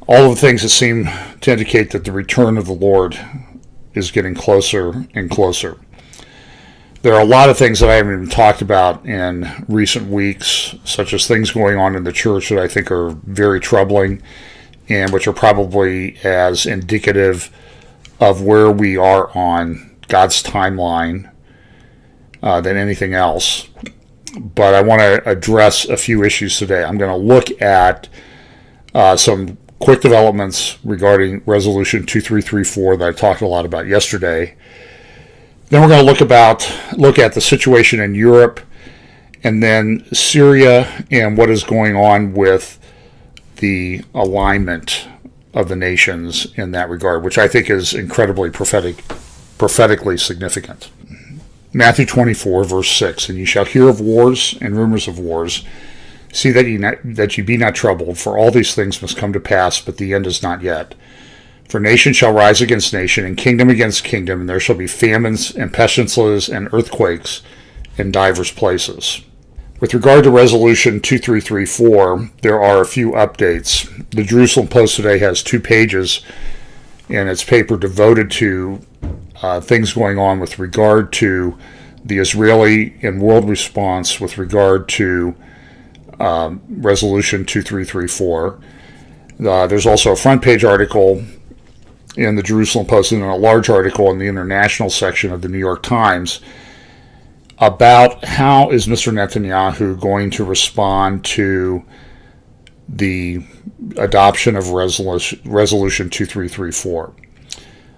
All of the things that seem to indicate that the return of the Lord is getting closer and closer. There are a lot of things that I haven't even talked about in recent weeks, such as things going on in the church that I think are very troubling and which are probably as indicative of where we are on God's timeline than anything else. But I want to address a few issues today. I'm going to look at some quick developments regarding Resolution 2334 that I talked a lot about yesterday. Then we're going to look at the situation in Europe, and then Syria and what is going on with the alignment of the nations in that regard, which I think is incredibly prophetically significant. Matthew 24, verse 6, "And ye shall hear of wars and rumors of wars. See that ye be not troubled, for all these things must come to pass, but the end is not yet. For nation shall rise against nation, and kingdom against kingdom, and there shall be famines and pestilences and earthquakes in divers places." With regard to Resolution 2334, there are a few updates. The Jerusalem Post today has 2 pages in its paper devoted to things going on with regard to the Israeli and world response with regard to Resolution 2334. There's also a front page article in the Jerusalem Post and a large article in the international section of the New York Times about how is Mr. Netanyahu going to respond to the adoption of Resolution 2334.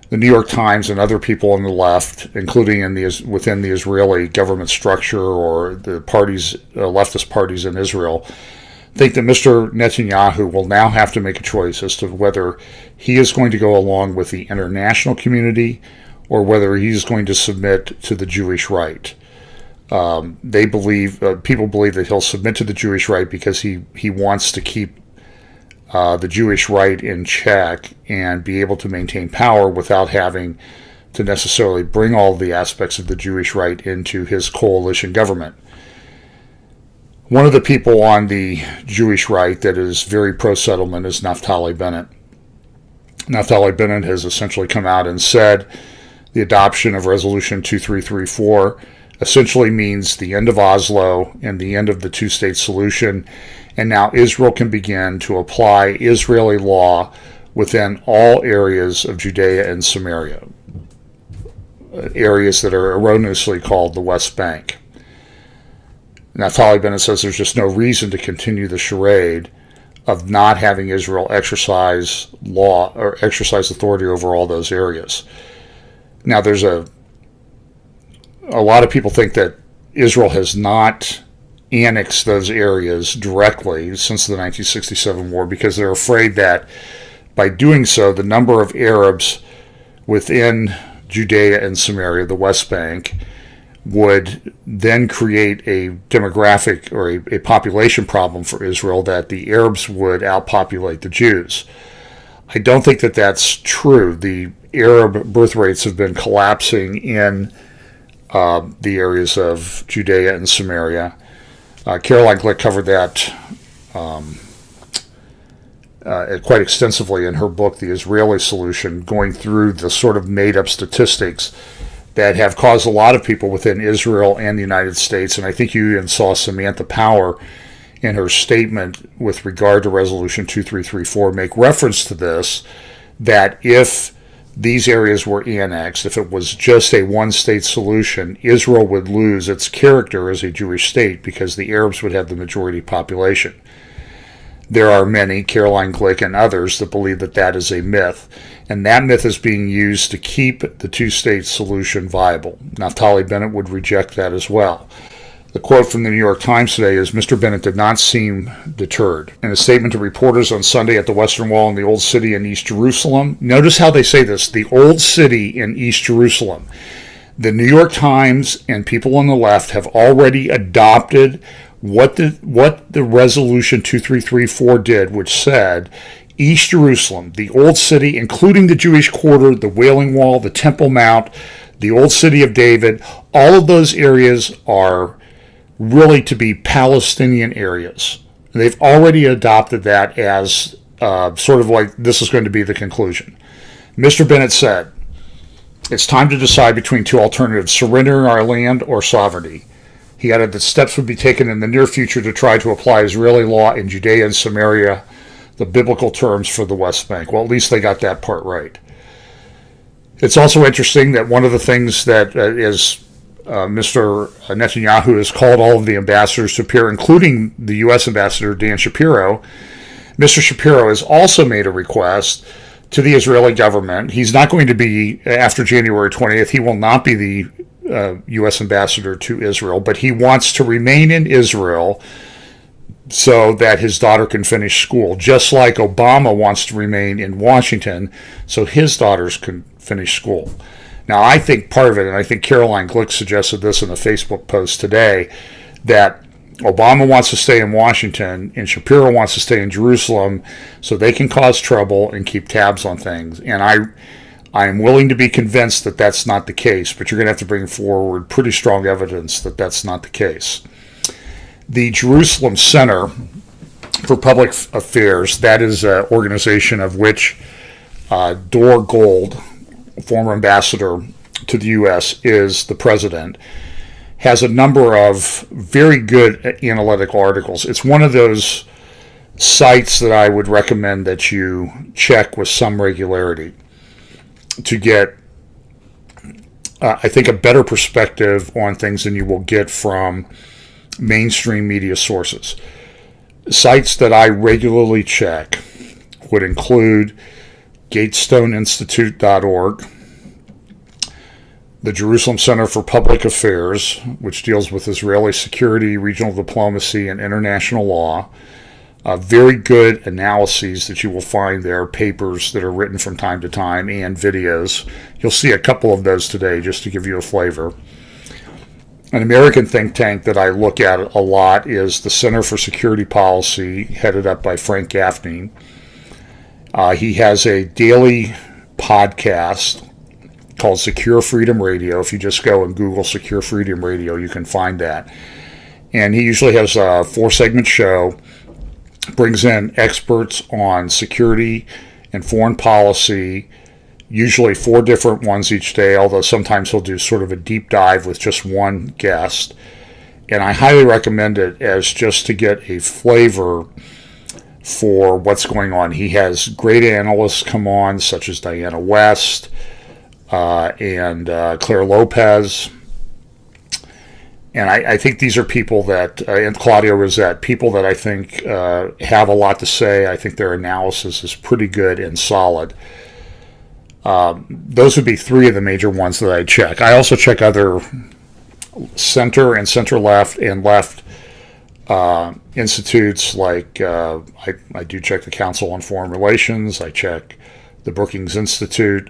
The New York Times and other people on the left, including within the Israeli government structure or the leftist parties in Israel, think that Mr. Netanyahu will now have to make a choice as to whether he is going to go along with the international community or whether he's going to submit to the Jewish right. People believe that he'll submit to the Jewish right because he wants to keep the Jewish right in check and be able to maintain power without having to necessarily bring all the aspects of the Jewish right into his coalition government. One of the people on the Jewish right that is very pro-settlement is Naftali Bennett. Naftali Bennett has essentially come out and said the adoption of Resolution 2334 essentially means the end of Oslo and the end of the two-state solution, and now Israel can begin to apply Israeli law within all areas of Judea and Samaria, areas that are erroneously called the West Bank. Naftali Bennett says there's just no reason to continue the charade of not having Israel exercise law or exercise authority over all those areas. Now, there's a lot of people think that Israel has not annexed those areas directly since the 1967 war because they're afraid that by doing so, the number of Arabs within Judea and Samaria, the West Bank, would then create a demographic or a population problem for Israel that the Arabs would outpopulate the Jews. I don't think that that's true. The Arab birth rates have been collapsing in the areas of Judea and Samaria. Caroline Glick covered that quite extensively in her book, The Israeli Solution, going through the sort of made-up statistics that have caused a lot of people within Israel and the United States, and I think you even saw Samantha Power in her statement with regard to Resolution 2334 make reference to this, that if these areas were annexed, if it was just a one-state solution, Israel would lose its character as a Jewish state because the Arabs would have the majority population. There are many, Caroline Glick and others, that believe that that is a myth, and that myth is being used to keep the two-state solution viable. Naftali Bennett would reject that as well. The quote from the New York Times today is, "Mr. Bennett did not seem deterred." In a statement to reporters on Sunday at the Western Wall in the Old City in East Jerusalem, notice how they say this, the Old City in East Jerusalem. The New York Times and people on the left have already adopted what the Resolution 2334 did, which said East Jerusalem, the Old City, including the Jewish Quarter, the Wailing Wall, the Temple Mount, the Old City of David, all of those areas are really to be Palestinian areas. They've already adopted that as sort of like this is going to be the conclusion. Mr. Bennett said, "It's time to decide between two alternatives, surrendering our land or sovereignty." He added that steps would be taken in the near future to try to apply Israeli law in Judea and Samaria, the biblical terms for the West Bank. Well, at least they got that part right. It's also interesting that one of the things that Mr. Netanyahu has called all of the ambassadors to appear, including the U.S. ambassador, Dan Shapiro. Mr. Shapiro has also made a request to the Israeli government. He's not going to be, after January 20th, he will not be the U.S. ambassador to Israel, but he wants to remain in Israel so that his daughter can finish school, just like Obama wants to remain in Washington so his daughters can finish school. Now, I think part of it, and I think Caroline Glick suggested this in a Facebook post today, that Obama wants to stay in Washington and Shapiro wants to stay in Jerusalem so they can cause trouble and keep tabs on things. And I am willing to be convinced that that's not the case, but you're going to have to bring forward pretty strong evidence that that's not the case. The Jerusalem Center for Public Affairs, that is an organization of which Dor Gold, former ambassador to the U.S., is the president, has a number of very good analytical articles. It's one of those sites that I would recommend that you check with some regularity to get, I think, a better perspective on things than you will get from mainstream media sources. Sites that I regularly check would include GatesstoneInstitute.org, the Jerusalem Center for Public Affairs, which deals with Israeli security, regional diplomacy, and international law. Very good analyses that you will find there, papers that are written from time to time, and videos. You'll see a couple of those today just to give you a flavor. An American think tank that I look at a lot is the Center for Security Policy, headed up by Frank Gaffney. He has a daily podcast called Secure Freedom Radio. If you just go and Google Secure Freedom Radio, you can find that. And he usually has a 4-segment show, brings in experts on security and foreign policy, usually 4 different ones each day, although sometimes he'll do sort of a deep dive with just one guest. And I highly recommend it as just to get a flavor for what's going on. He has great analysts come on, such as Diana West and Claire Lopez. And I think these are people that, and Claudia Rosette, people that I think have a lot to say. I think their analysis is pretty good and solid. Those would be 3 of the major ones that I check. I also check other center and center-left and left institutes, like I do check the Council on Foreign Relations. I check the Brookings Institute.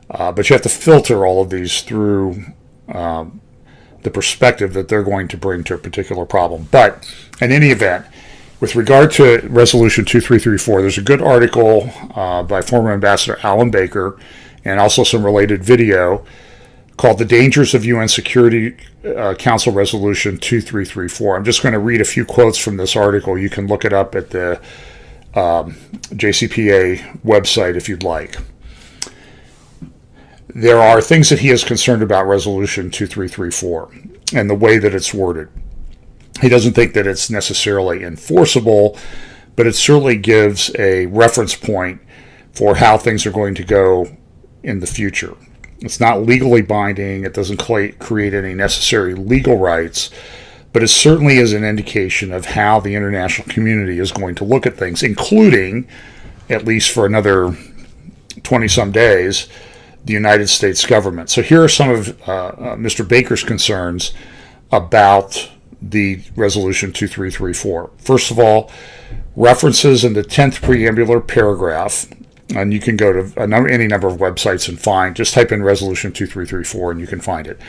But you have to filter all of these through the perspective that they're going to bring to a particular problem. But in any event, with regard to Resolution 2334, there's a good article by former Ambassador Alan Baker and also some related video called The Dangers of UN Security Council Resolution 2334. I'm just going to read a few quotes from this article. You can look it up at the JCPA website if you'd like. There are things that he is concerned about Resolution 2334 and the way that it's worded. He doesn't think that it's necessarily enforceable, but it certainly gives a reference point for how things are going to go in the future. It's not legally binding. It doesn't create any necessary legal rights, but it certainly is an indication of how the international community is going to look at things, including, at least for another 20-some days, the United States government. So here are some of Mr. Baker's concerns about the Resolution 2334. First of all, references in the 10th preambular paragraph, and you can go to any number of websites and find, just type in Resolution 2334 and you can find it.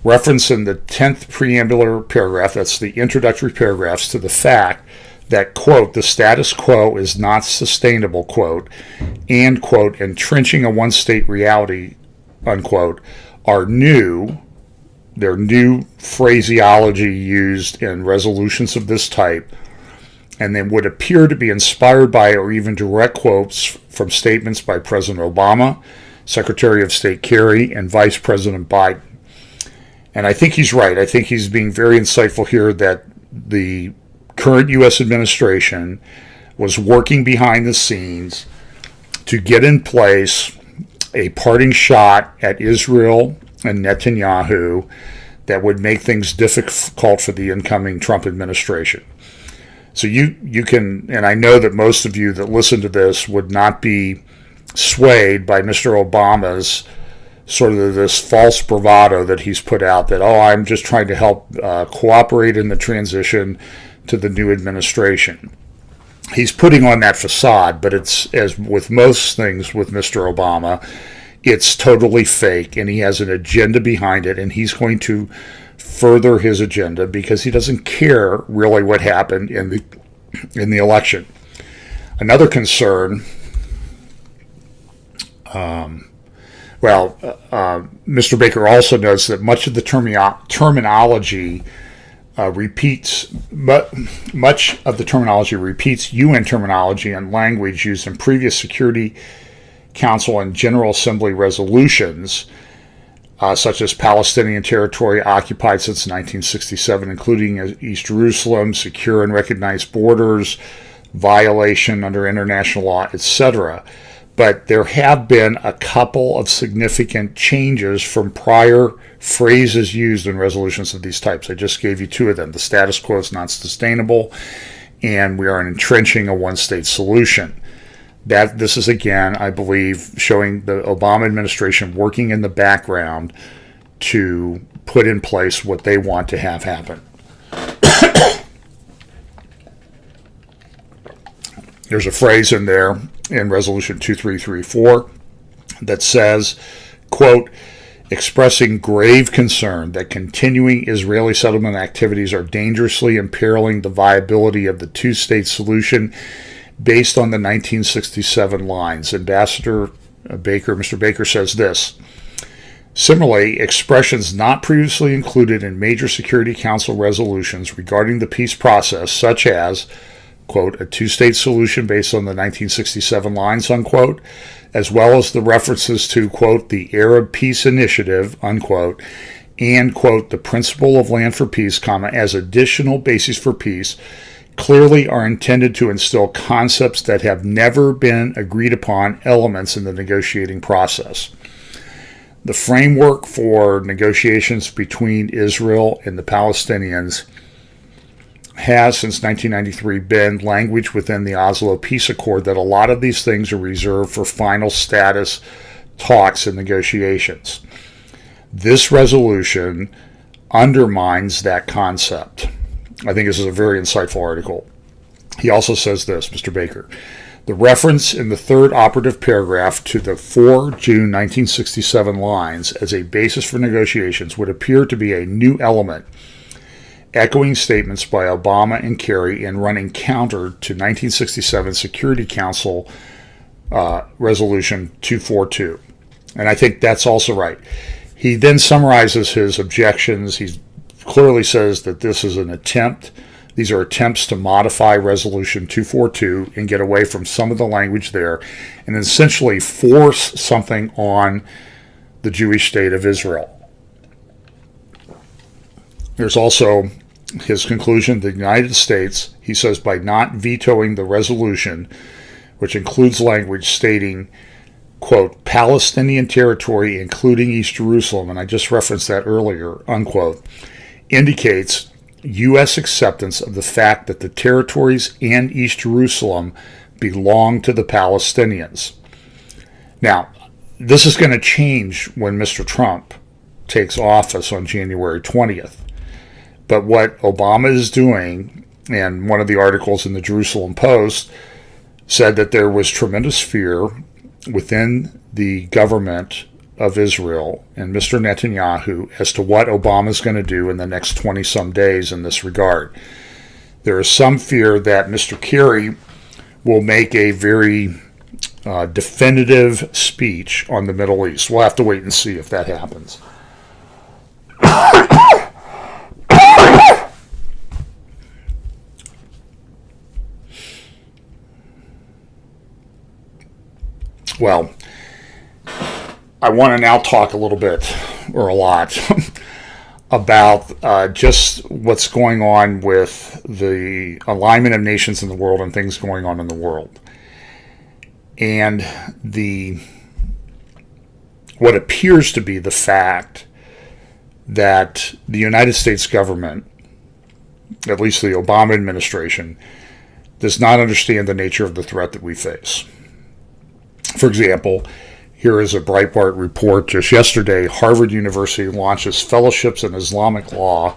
Reference in the 10th preambular paragraph, that's the introductory paragraphs, to the fact that, quote, the status quo is not sustainable, quote, and, quote, entrenching a one-state reality, unquote, are new. They're new phraseology used in resolutions of this type and they would appear to be inspired by or even direct quotes from statements by President Obama, Secretary of State Kerry, and Vice President Biden. And I think he's right. I think he's being very insightful here that the current U.S. administration was working behind the scenes to get in place a parting shot at Israel and Netanyahu that would make things difficult for the incoming Trump administration. So you can, and I know that most of you that listen to this would not be swayed by Mr. Obama's sort of this false bravado that he's put out that, oh, I'm just trying to help cooperate in the transition to the new administration. He's putting on that facade, but it's, as with most things with Mr. Obama, it's totally fake, and he has an agenda behind it, and he's going to further his agenda because he doesn't care really what happened in the election. Another concern, Mr. Baker also notes that much of the terminology repeats UN terminology and language used in previous Security Council and General Assembly resolutions, such as Palestinian territory occupied since 1967, including East Jerusalem, secure and recognized borders, violation under international law, etc. But there have been a couple of significant changes from prior phrases used in resolutions of these types. I just gave you two of them. The status quo is not sustainable, and we are entrenching a one-state solution. This is, again, I believe, showing the Obama administration working in the background to put in place what they want to have happen. There's a phrase in there in Resolution 2334 that says, quote, expressing grave concern that continuing Israeli settlement activities are dangerously imperiling the viability of the two-state solution based on the 1967 lines. Ambassador Baker, Mr. Baker says this. Similarly, expressions not previously included in major Security Council resolutions regarding the peace process, such as, quote, a two-state solution based on the 1967 lines, unquote, as well as the references to, quote, the Arab Peace Initiative, unquote, and, quote, the principle of land for peace, comma, as additional bases for peace, clearly are intended to instill concepts that have never been agreed upon elements in the negotiating process. The framework for negotiations between Israel and the Palestinians has, since 1993, been language within the Oslo Peace Accord that a lot of these things are reserved for final status talks and negotiations. This resolution undermines that concept. I think this is a very insightful article. He also says this, Mr. Baker. The reference in the third operative paragraph to the 4 June 1967 lines as a basis for negotiations would appear to be a new element, echoing statements by Obama and Kerry and running counter to 1967 Security Council Resolution 242. And I think that's also right. He then summarizes his objections. He clearly says that this is an attempt. These are attempts to modify Resolution 242 and get away from some of the language there and essentially force something on the Jewish state of Israel. There's also his conclusion, the United States, he says, by not vetoing the resolution, which includes language stating, quote, Palestinian territory, including East Jerusalem, and I just referenced that earlier, unquote, indicates U.S. acceptance of the fact that the territories and East Jerusalem belong to the Palestinians. Now, this is going to change when Mr. Trump takes office on January 20th. But what Obama is doing, and one of the articles in the Jerusalem Post said that there was tremendous fear within the government of Israel and Mr. Netanyahu as to what Obama is going to do in the next 20-some days in this regard. There is some fear that Mr. Kerry will make a very definitive speech on the Middle East. We'll have to wait and see if that happens. Well, I want to now talk a little bit, or a lot, about just what's going on with the alignment of nations in the world and things going on in the world. And what appears to be the fact that the United States government, at least the Obama administration, does not understand the nature of the threat that we face. For example, here is a Breitbart report just yesterday. Harvard University launches fellowships in Islamic law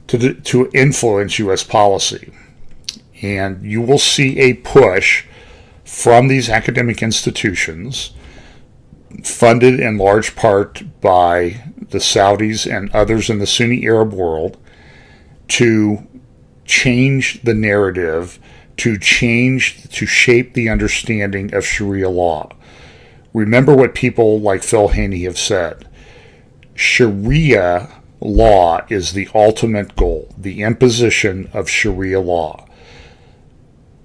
to influence U.S. policy. And you will see a push from these academic institutions, funded in large part by the Saudis and others in the Sunni Arab world, to change the narrative, to shape the understanding of Sharia law. Remember what people like Phil Haney have said. Sharia law is the ultimate goal, the imposition of Sharia law.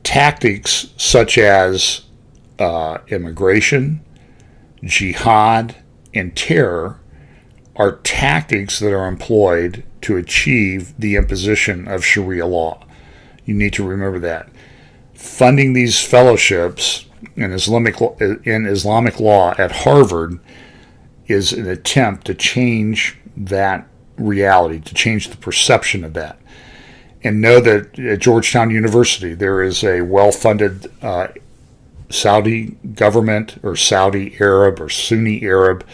Tactics such as immigration, jihad, and terror are tactics that are employed to achieve the imposition of Sharia law. You need to remember that. Funding these fellowships in Islamic law at Harvard is an attempt to change that reality, to change the perception of that. And know that at Georgetown University there is a well-funded Saudi government, or Saudi Arab or Sunni Arab,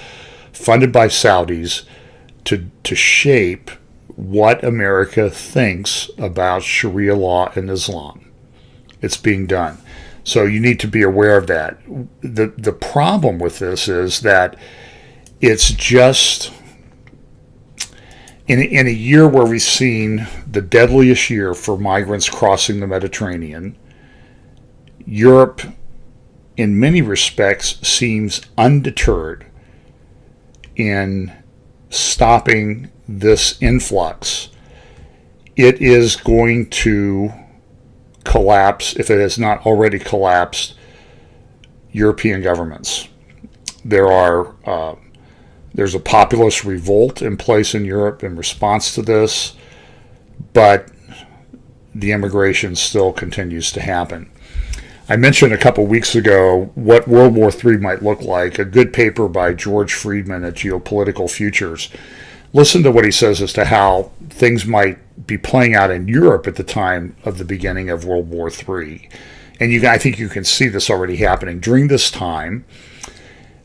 funded by Saudis to shape what America thinks about Sharia law and Islam. It's being done. So you need to be aware of that. The problem with this is that it's just in a year where we've seen the deadliest year for migrants crossing the Mediterranean, Europe in many respects seems undeterred in stopping this influx. It is going to collapse, if it has not already collapsed, European governments. There's a populist revolt in place in Europe in response to this, but the immigration still continues to happen. I mentioned a couple weeks ago what World War III might look like, a good paper by George Friedman at Geopolitical Futures. Listen to what he says as to how things might be playing out in Europe at the time of the beginning of World War III. And I think you can see this already happening during this time.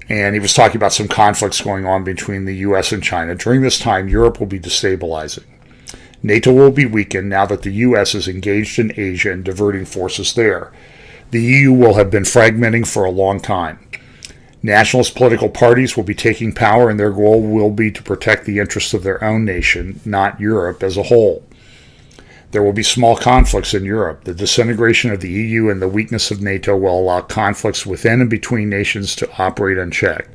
And he was talking about some conflicts going on between the U.S. and China. During this time, Europe will be destabilizing. NATO will be weakened now that the U.S. is engaged in Asia and diverting forces there. The EU will have been fragmenting for a long time. Nationalist political parties will be taking power, and their goal will be to protect the interests of their own nation, not Europe as a whole. There will be small conflicts in Europe. The disintegration of the EU and the weakness of NATO will allow conflicts within and between nations to operate unchecked.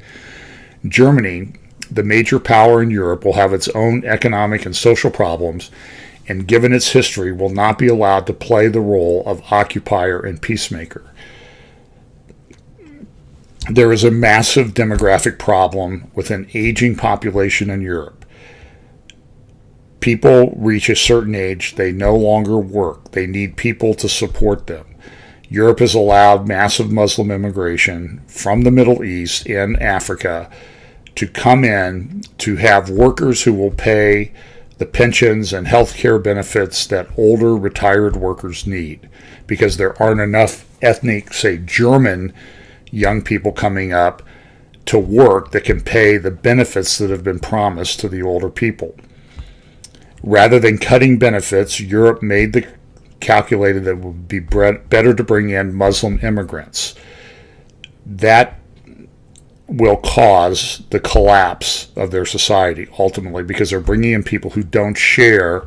Germany, the major power in Europe, will have its own economic and social problems, and given its history, will not be allowed to play the role of occupier and peacemaker. There is a massive demographic problem with an aging population in Europe. People reach a certain age, they no longer work. They need people to support them. Europe has allowed massive Muslim immigration from the Middle East and Africa to come in, to have workers who will pay the pensions and health care benefits that older retired workers need, because there aren't enough ethnic, say, German young people coming up to work that can pay the benefits that have been promised to the older people. Rather than cutting benefits, Europe calculated that it would be better to bring in Muslim immigrants. That will cause the collapse of their society ultimately, because they're bringing in people who don't share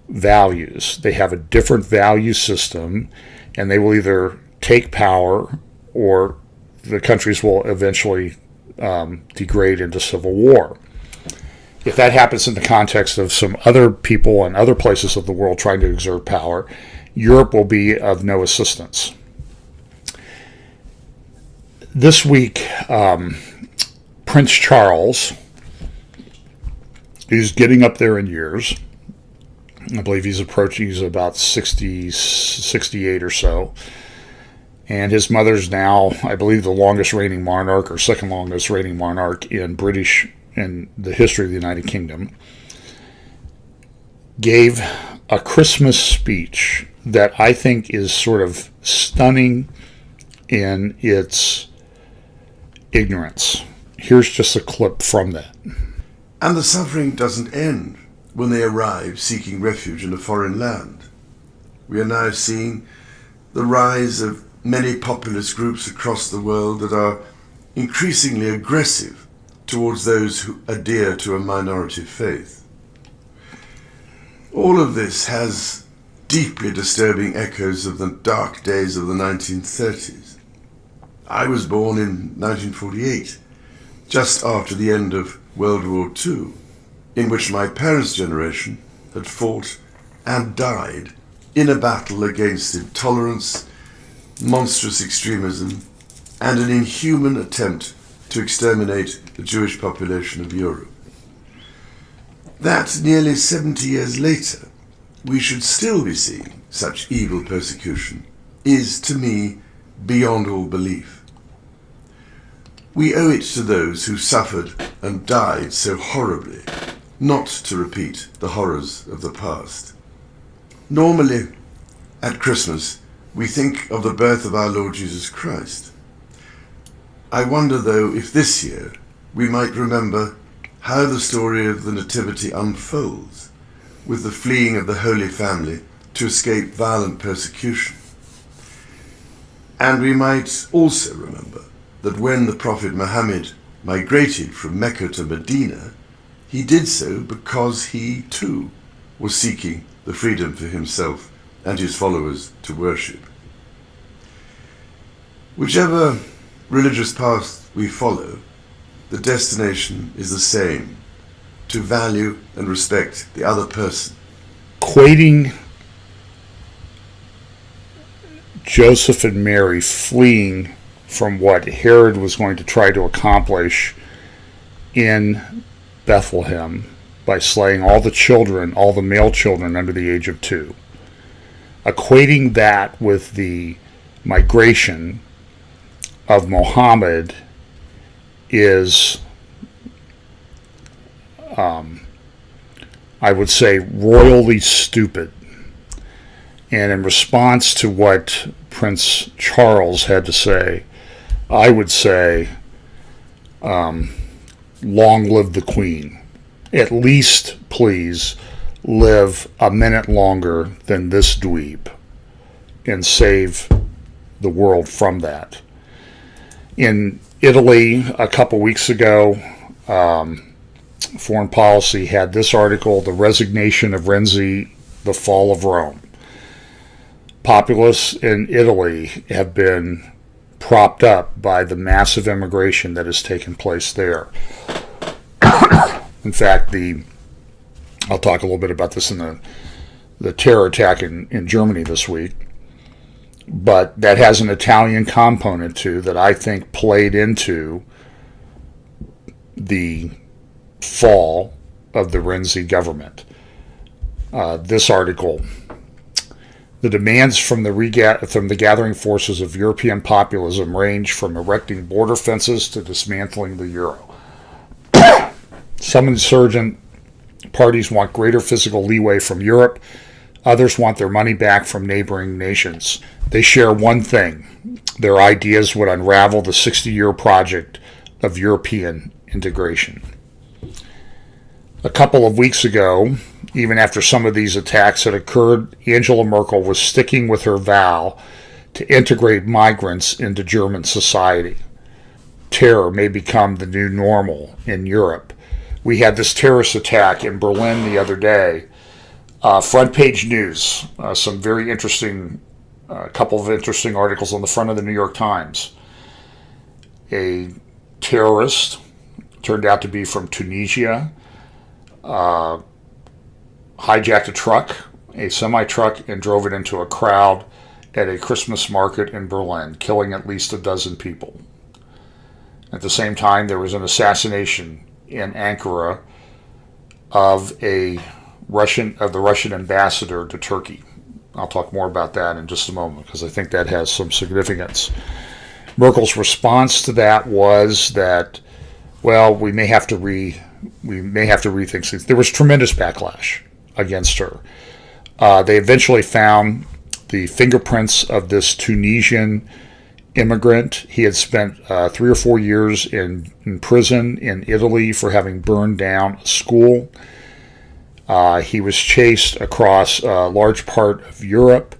values. They have a different value system, and they will either take power or the countries will eventually degrade into civil war. If that happens in the context of some other people and other places of the world trying to exert power, Europe will be of no assistance. This week, Prince Charles is getting up there in years. I believe he's about 60, 68 or so. And his mother's now, I believe, the longest reigning monarch or second longest reigning monarch in the history of the United Kingdom. Gave a Christmas speech that I think is sort of stunning in its ignorance. Here's just a clip from that. And the suffering doesn't end when they arrive seeking refuge in a foreign land. We are now seeing the rise of many populist groups across the world that are increasingly aggressive towards those who adhere to a minority faith. All of this has deeply disturbing echoes of the dark days of the 1930s. I was born in 1948, just after the end of World War II, in which my parents' generation had fought and died in a battle against intolerance, monstrous extremism, and an inhuman attempt to exterminate the Jewish population of Europe. That nearly 70 years later, we should still be seeing such evil persecution is, to me, beyond all belief. We owe it to those who suffered and died so horribly not to repeat the horrors of the past. Normally, at Christmas, we think of the birth of our Lord Jesus Christ. I wonder, though, if this year we might remember how the story of the Nativity unfolds, with the fleeing of the Holy Family to escape violent persecution. And we might also remember that when the Prophet Muhammad migrated from Mecca to Medina, he did so because he, too, was seeking the freedom for himself and his followers to worship. Whichever religious path we follow, the destination is the same: to value and respect the other person. Equating Joseph and Mary fleeing from what Herod was going to try to accomplish in Bethlehem by slaying all the male children under the age of 2. Equating that with the migration of Muhammad is, I would say, royally stupid. And in response to what Prince Charles had to say, I would say, long live the Queen. At least, please, live a minute longer than this dweeb and save the world from that. In Italy, a couple weeks ago, Foreign Policy had this article, "The Resignation of Renzi, the Fall of Rome." Populists in Italy have been propped up by the massive immigration that has taken place there. In fact, I'll talk a little bit about this in the terror attack in Germany this week, but that has an Italian component too that I think played into the fall of the Renzi government. This article: the demands from the gathering forces of European populism range from erecting border fences to dismantling the euro. Some insurgent parties want greater physical leeway from Europe. Others want their money back from neighboring nations. They share one thing: their ideas would unravel the 60-year project of European integration. A couple of weeks ago, even after some of these attacks had occurred, Angela Merkel was sticking with her vow to integrate migrants into German society. Terror may become the new normal in Europe. We had this terrorist attack in Berlin the other day. Front page news, some very interesting, couple of interesting articles on the front of the New York Times. A terrorist, turned out to be from Tunisia, hijacked a truck, a semi-truck, and drove it into a crowd at a Christmas market in Berlin, killing at least a dozen people. At the same time, there was an assassination in Ankara of the Russian ambassador to Turkey. I'll talk more about that in just a moment because I think that has some significance. Merkel's response to that was that, well, we may have to rethink things. There was tremendous backlash against her. They eventually found the fingerprints of this Tunisian immigrant. He had spent 3 or 4 years in prison in Italy for having burned down a school. He was chased across a large part of Europe.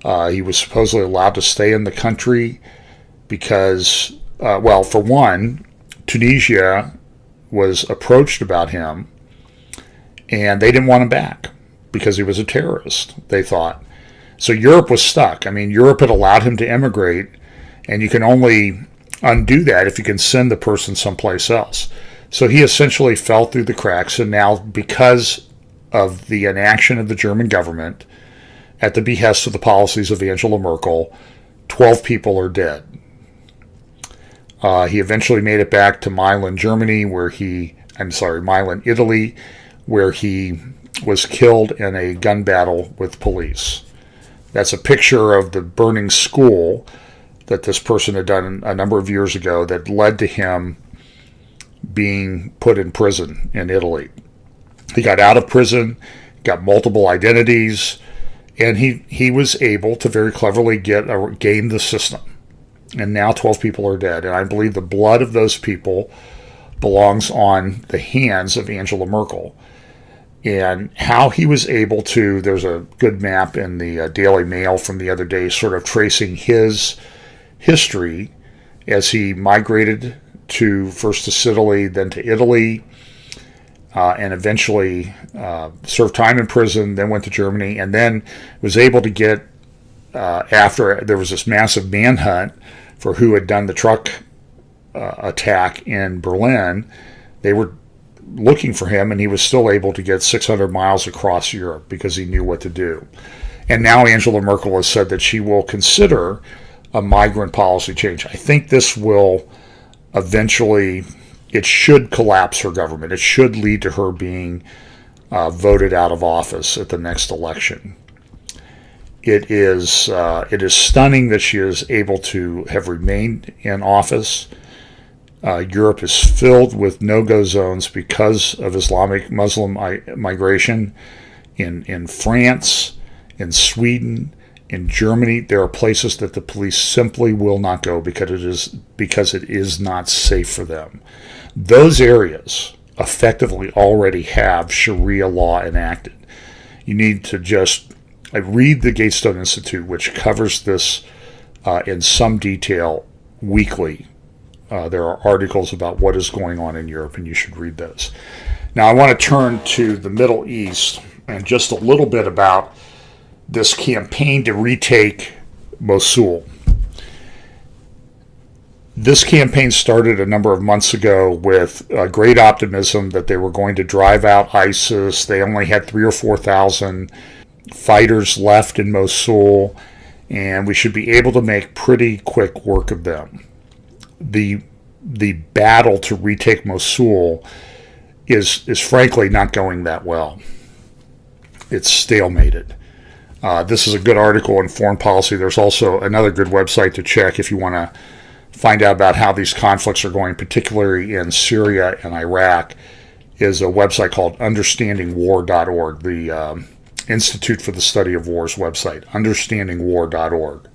He was supposedly allowed to stay in the country because, well, for one, Tunisia was approached about him, and they didn't want him back because he was a terrorist, they thought. So Europe was stuck. I mean, Europe had allowed him to emigrate, and you can only undo that if you can send the person someplace else. So he essentially fell through the cracks, and now, because of the inaction of the German government, at the behest of the policies of Angela Merkel, 12 people are dead. He eventually made it back to Milan, Italy, where he was killed in a gun battle with police. That's a picture of the burning school that this person had done a number of years ago that led to him being put in prison in Italy. He got out of prison, got multiple identities, and he was able to very cleverly game the system. And now 12 people are dead. And I believe the blood of those people belongs on the hands of Angela Merkel. And how he was able to, there's a good map in the Daily Mail from the other day sort of tracing his history as he migrated first to Sicily, then to Italy, and eventually served time in prison, then went to Germany, and then was able to get, after there was this massive manhunt for who had done the truck attack in Berlin, they were looking for him, and he was still able to get 600 miles across Europe because he knew what to do. And now Angela Merkel has said that she will consider a migrant policy change. I think this will eventually, it should collapse her government. It should lead to her being voted out of office at the next election. It is stunning that she is able to have remained in office. Europe is filled with no-go zones because of Islamic Muslim migration. In France, in Sweden, in Germany, there are places that the police simply will not go because it is not safe for them. Those areas effectively already have Sharia law enacted. You need to just read the Gatestone Institute, which covers this in some detail weekly. There are articles about what is going on in Europe, and you should read those. Now, I want to turn to the Middle East and just a little bit about this campaign to retake Mosul. This campaign started a number of months ago with great optimism that they were going to drive out ISIS. They only had 3,000 or 4,000 fighters left in Mosul, and we should be able to make pretty quick work of them. The battle to retake Mosul is frankly not going that well. It's stalemated. This is a good article in Foreign Policy. There's also another good website to check if you want to find out about how these conflicts are going, particularly in Syria and Iraq, is a website called understandingwar.org, the Institute for the Study of War's website, understandingwar.org.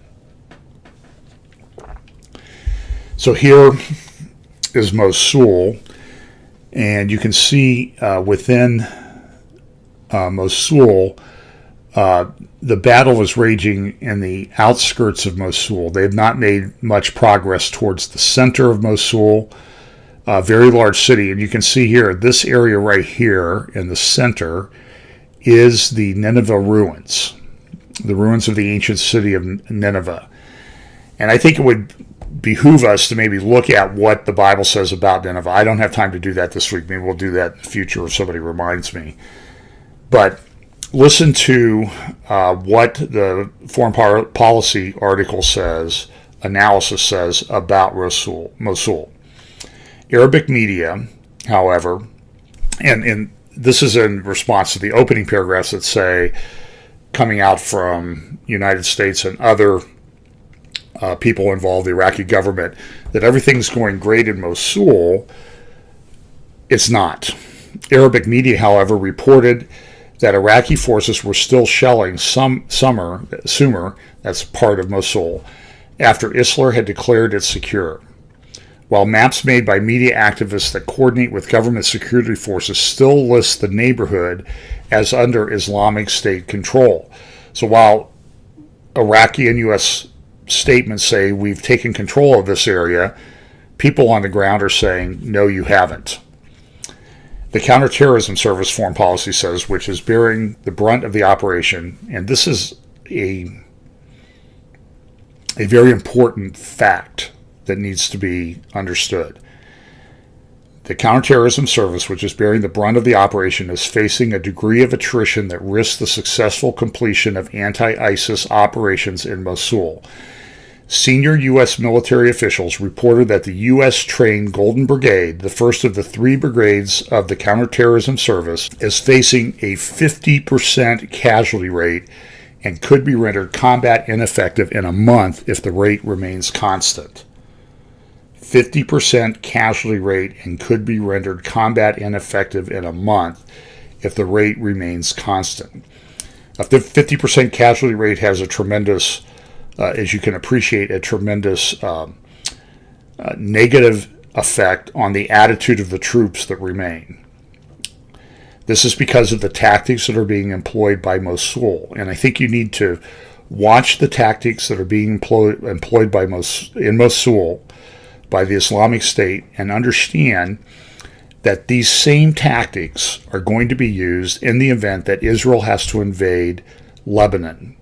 So here is Mosul, and you can see within Mosul, the battle was raging in the outskirts of Mosul. They have not made much progress towards the center of Mosul, a very large city. And you can see here, this area right here in the center is the Nineveh ruins, the ruins of the ancient city of Nineveh. And I think it would behoove us to maybe look at what the Bible says about Nineveh. I don't have time to do that this week. Maybe we'll do that in the future if somebody reminds me. But listen to what the Foreign Policy article says, analysis says about Mosul. Arabic media, however, and this is in response to the opening paragraphs that say, coming out from United States and other people involved, the Iraqi government, that everything's going great in Mosul. It's not. Arabic media, however, reported that Iraqi forces were still shelling Sumer, that's part of Mosul, after Isler had declared it secure. While maps made by media activists that coordinate with government security forces still list the neighborhood as under Islamic State control. So while Iraqi and U.S. statements say we've taken control of this area, people on the ground are saying, no, you haven't. The Counterterrorism Service Foreign Policy says, which is bearing the brunt of the operation, and this is a very important fact that needs to be understood. The Counterterrorism Service, which is bearing the brunt of the operation, is facing a degree of attrition that risks the successful completion of anti-ISIS operations in Mosul. Senior U.S. military officials reported that the U.S.-trained Golden Brigade, the first of the 3 brigades of the Counterterrorism Service, is facing a 50% casualty rate and could be rendered combat ineffective in a month if the rate remains constant. 50% casualty rate and could be rendered combat ineffective in a month if the rate remains constant. A 50% casualty rate has a tremendous, as you can appreciate, a tremendous negative effect on the attitude of the troops that remain. This is because of the tactics that are being employed by Mosul. And I think you need to watch the tactics that are being employed in Mosul by the Islamic State and understand that these same tactics are going to be used in the event that Israel has to invade Lebanon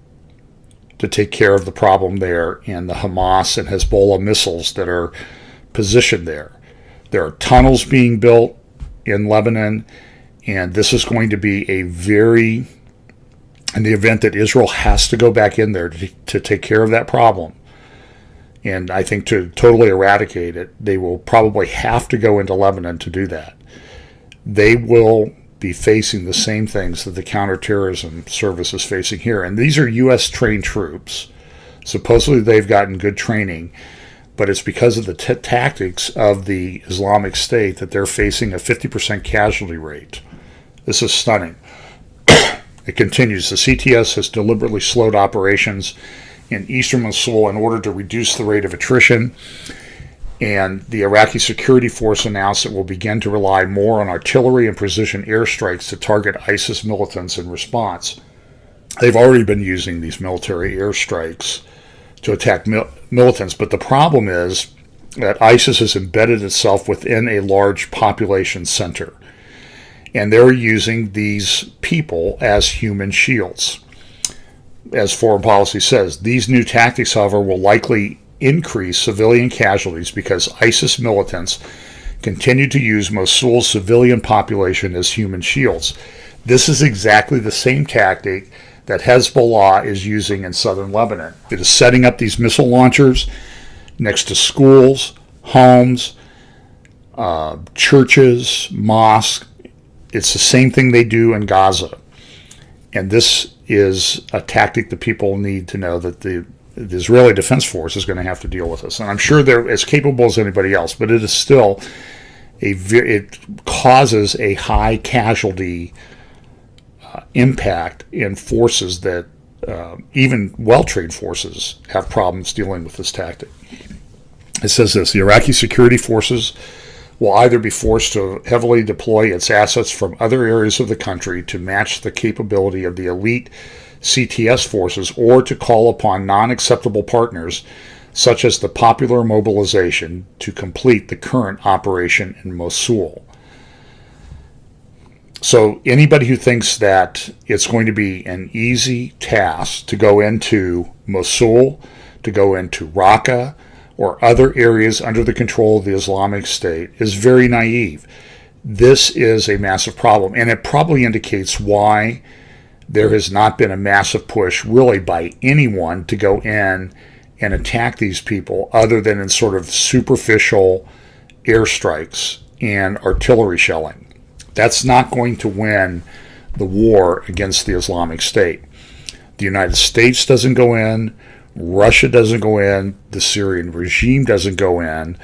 to take care of the problem there and the Hamas and Hezbollah missiles that are positioned there. There are tunnels being built in Lebanon, and this is going to be in the event that Israel has to go back in there to take care of that problem. And I think to totally eradicate it, they will probably have to go into Lebanon to do that. They will be facing the same things that the Counterterrorism Service is facing here. And these are U.S. trained troops. Supposedly they've gotten good training, but it's because of the tactics of the Islamic State that they're facing a 50% casualty rate. This is stunning. It continues. The CTS has deliberately slowed operations in eastern Mosul in order to reduce the rate of attrition, and the Iraqi security force announced it will begin to rely more on artillery and precision airstrikes to target ISIS militants in response. They've already been using these military airstrikes to attack militants, but the problem is that ISIS has embedded itself within a large population center, and they're using these people as human shields. As foreign policy says, these new tactics, however, will likely increase civilian casualties because ISIS militants continue to use Mosul's civilian population as human shields. This is exactly the same tactic that Hezbollah is using in southern Lebanon. It is setting up these missile launchers next to schools, homes, churches, mosques. It's the same thing they do in Gaza. And this is a tactic that people need to know, that the Israeli Defense Force is going to have to deal with this. And I'm sure they're as capable as anybody else, but it is still it causes a high casualty impact in forces that even well-trained forces have problems dealing with this tactic. It says this: the Iraqi security forces will either be forced to heavily deploy its assets from other areas of the country to match the capability of the elite CTS forces, or to call upon non-acceptable partners, such as the Popular Mobilization, to complete the current operation in Mosul. So anybody who thinks that it's going to be an easy task to go into Mosul, to go into Raqqa, or other areas under the control of the Islamic State is very naive. This is a massive problem, and it probably indicates why there has not been a massive push really by anyone to go in and attack these people, other than in sort of superficial airstrikes and artillery shelling. That's not going to win the war against the Islamic State. The United States doesn't go in, Russia doesn't go in, the Syrian regime doesn't go in.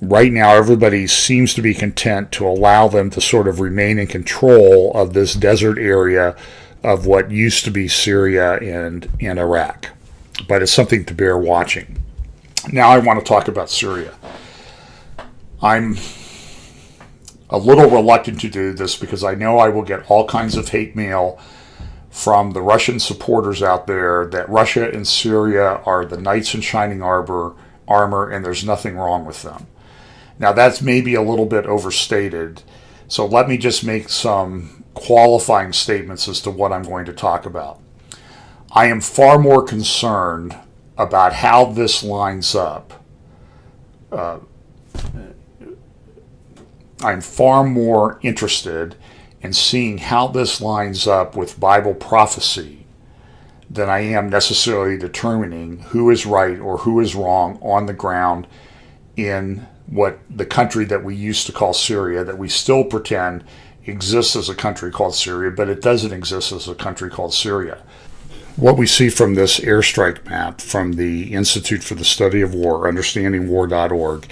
Right now, everybody seems to be content to allow them to sort of remain in control of this desert area of what used to be Syria and Iraq. But it's something to bear watching. Now I want to talk about Syria. I'm a little reluctant to do this because I know I will get all kinds of hate mail from the Russian supporters out there that Russia and Syria are the knights in shining armor and there's nothing wrong with them. Now that's maybe a little bit overstated, so let me just make some qualifying statements as to what I'm going to talk about. I am far more concerned about how this lines up. I'm far more interested in seeing how this lines up with Bible prophecy than I am necessarily determining who is right or who is wrong on the ground in what the country that we used to call Syria, that we still pretend exists as a country called Syria, but it doesn't exist as a country called Syria. What we see from this airstrike map from the Institute for the Study of War, understandingwar.org,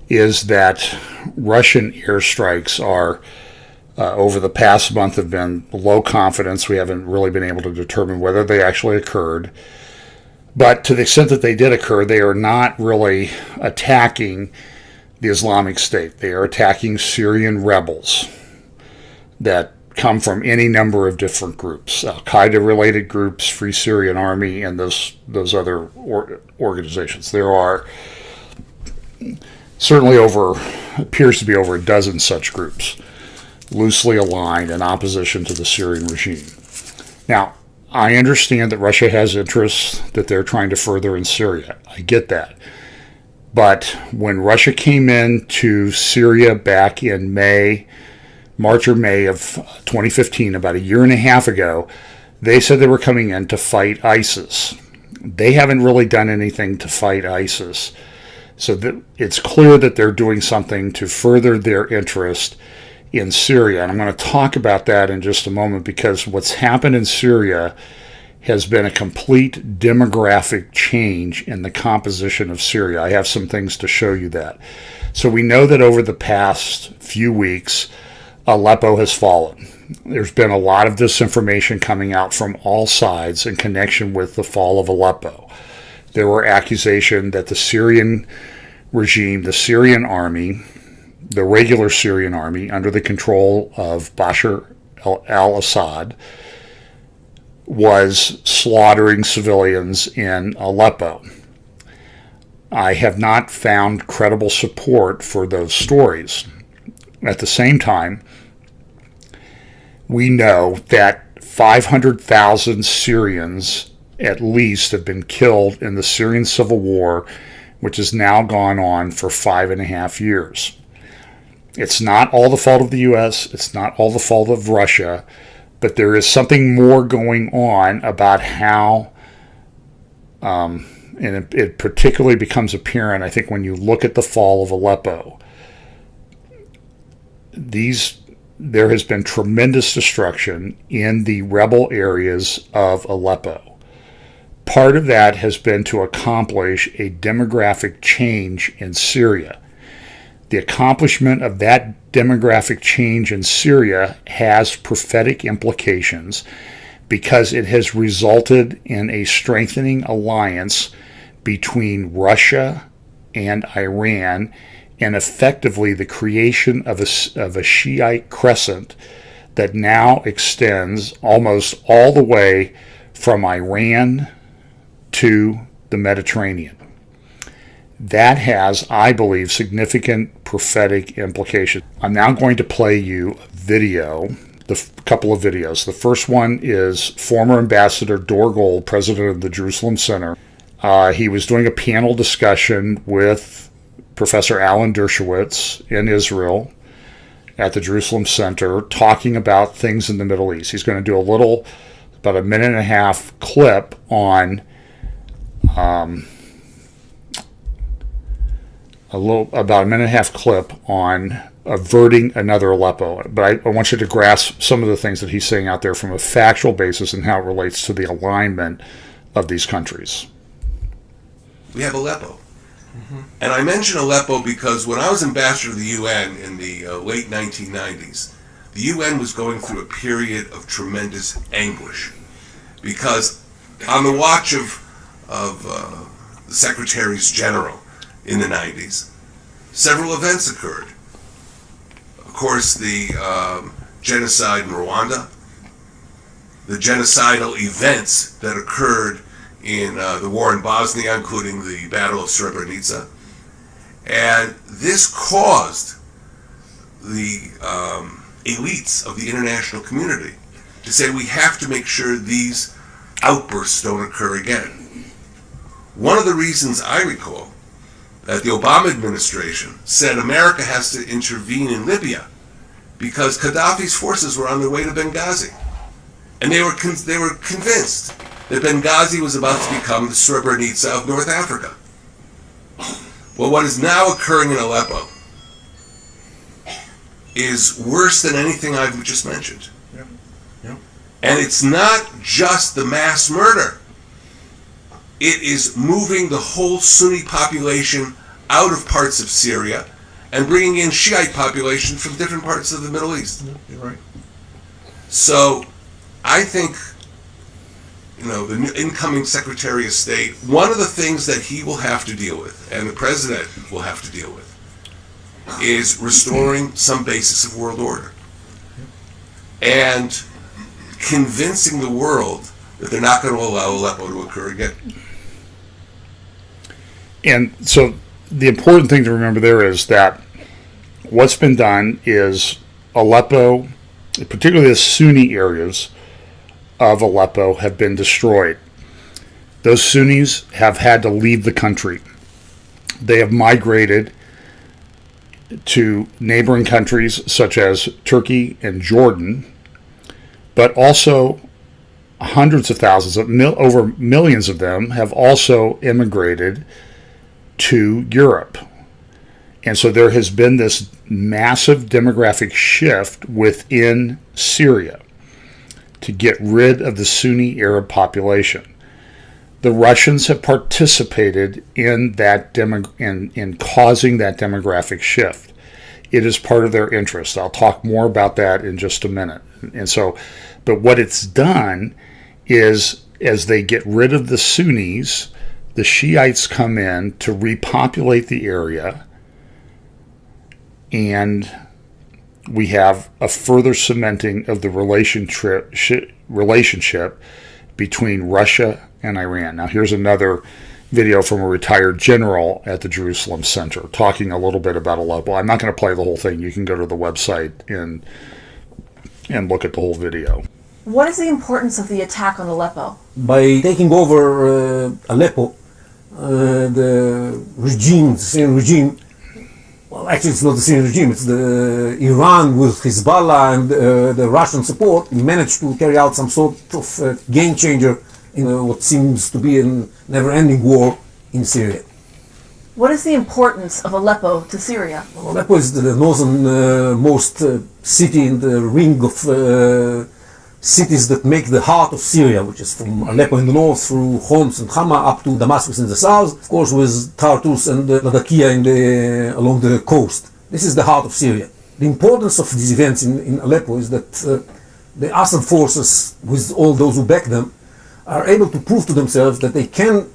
is that Russian airstrikes are, over the past month, have been low confidence. We haven't really been able to determine whether they actually occurred. But to the extent that they did occur, they are not really attacking the Islamic State. They are attacking Syrian rebels that come from any number of different groups, Al-Qaeda-related groups, Free Syrian Army, and those other organizations. There are certainly appears to be over a dozen such groups, loosely aligned in opposition to the Syrian regime. Now, I understand that Russia has interests that they're trying to further in Syria. I get that. But when Russia came into Syria back in March or May of 2015, about a year and a half ago, they said they were coming in to fight ISIS. They haven't really done anything to fight ISIS. So it's clear that they're doing something to further their interest in Syria. And I'm going to talk about that in just a moment, because what's happened in Syria has been a complete demographic change in the composition of Syria. I have some things to show you that. So we know that over the past few weeks, Aleppo has fallen. There's been a lot of disinformation coming out from all sides in connection with the fall of Aleppo. There were accusations that the Syrian regime, the Syrian army, the regular Syrian army under the control of Bashar al-Assad, was slaughtering civilians in Aleppo. I have not found credible support for those stories. At the same time, we know that 500,000 Syrians at least have been killed in the Syrian civil war, which has now gone on for 5.5 years. It's not all the fault of the U.S., it's not all the fault of Russia, but there is something more going on about how, and it particularly becomes apparent, I think, when you look at the fall of Aleppo. There has been tremendous destruction in the rebel areas of Aleppo. Part of that has been to accomplish a demographic change in Syria. The accomplishment of that demographic change in Syria has prophetic implications because it has resulted in a strengthening alliance between Russia and Iran, and effectively the creation of a Shiite crescent that now extends almost all the way from Iran to the Mediterranean. That has, I believe, significant prophetic implications. I'm now going to play you a video, a couple of videos. The first one is former Ambassador Dor Gold, president of the Jerusalem Center. He was doing a panel discussion with Professor Alan Dershowitz in Israel at the Jerusalem Center, talking about things in the Middle East. He's going to do about a 1.5-minute clip on about a minute and a half clip on averting another Aleppo. But I want you to grasp some of the things that he's saying out there from a factual basis and how it relates to the alignment of these countries. We have Aleppo. And I mention Aleppo because when I was ambassador to the UN in the late 1990s, the UN was going through a period of tremendous anguish because on the watch of the Secretaries General in the 90s, several events occurred. Of course, the genocide in Rwanda, the genocidal events that occurred in the war in Bosnia, including the Battle of Srebrenica. And this caused the elites of the international community to say we have to make sure these outbursts don't occur again. One of the reasons I recall that the Obama administration said America has to intervene in Libya because Gaddafi's forces were on their way to Benghazi. And they were convinced that Benghazi was about to become the Srebrenica of North Africa. Well, what is now occurring in Aleppo is worse than anything I've just mentioned. Yeah. Yeah. And it's not just the mass murder. It is moving the whole Sunni population out of parts of Syria and bringing in Shiite population from different parts of the Middle East. Yeah, you're right. So I think, the new incoming Secretary of State, one of the things that he will have to deal with, and the President will have to deal with, is restoring some basis of world order. And convincing the world that they're not going to allow Aleppo to occur again. And so the important thing to remember there is that what's been done is Aleppo, particularly the Sunni areas of Aleppo, have been destroyed. Those Sunnis have had to leave the country. They have migrated to neighboring countries such as Turkey and Jordan, but also hundreds of thousands, over millions of them, have also immigrated to Europe. And so there has been this massive demographic shift within Syria to get rid of the Sunni Arab population. The Russians have participated in that in causing that demographic shift. It is part of their interest. I'll talk more about that in just a minute. And so, but what it's done is, as they get rid of the Sunnis, the Shiites come in to repopulate the area, and we have a further cementing of the relationship between Russia and Iran. Now, here's another video from a retired general at the Jerusalem Center talking a little bit about Aleppo. I'm not going to play the whole thing. You can go to the website and look at the whole video. What is the importance of the attack on Aleppo? By taking over Aleppo, the regime, the Syrian regime, well, actually it's not the Syrian regime, it's the Iran with Hezbollah and the Russian support, managed to carry out some sort of game changer in what seems to be a never-ending war in Syria. What is the importance of Aleppo to Syria? Well, Aleppo is the northernmost city in the ring of cities that make the heart of Syria, which is from Aleppo in the north through Homs and Hama up to Damascus in the south, of course with Tartus and Latakia along the coast. This is the heart of Syria. The importance of these events in Aleppo is that the Assad forces, with all those who back them, are able to prove to themselves that they can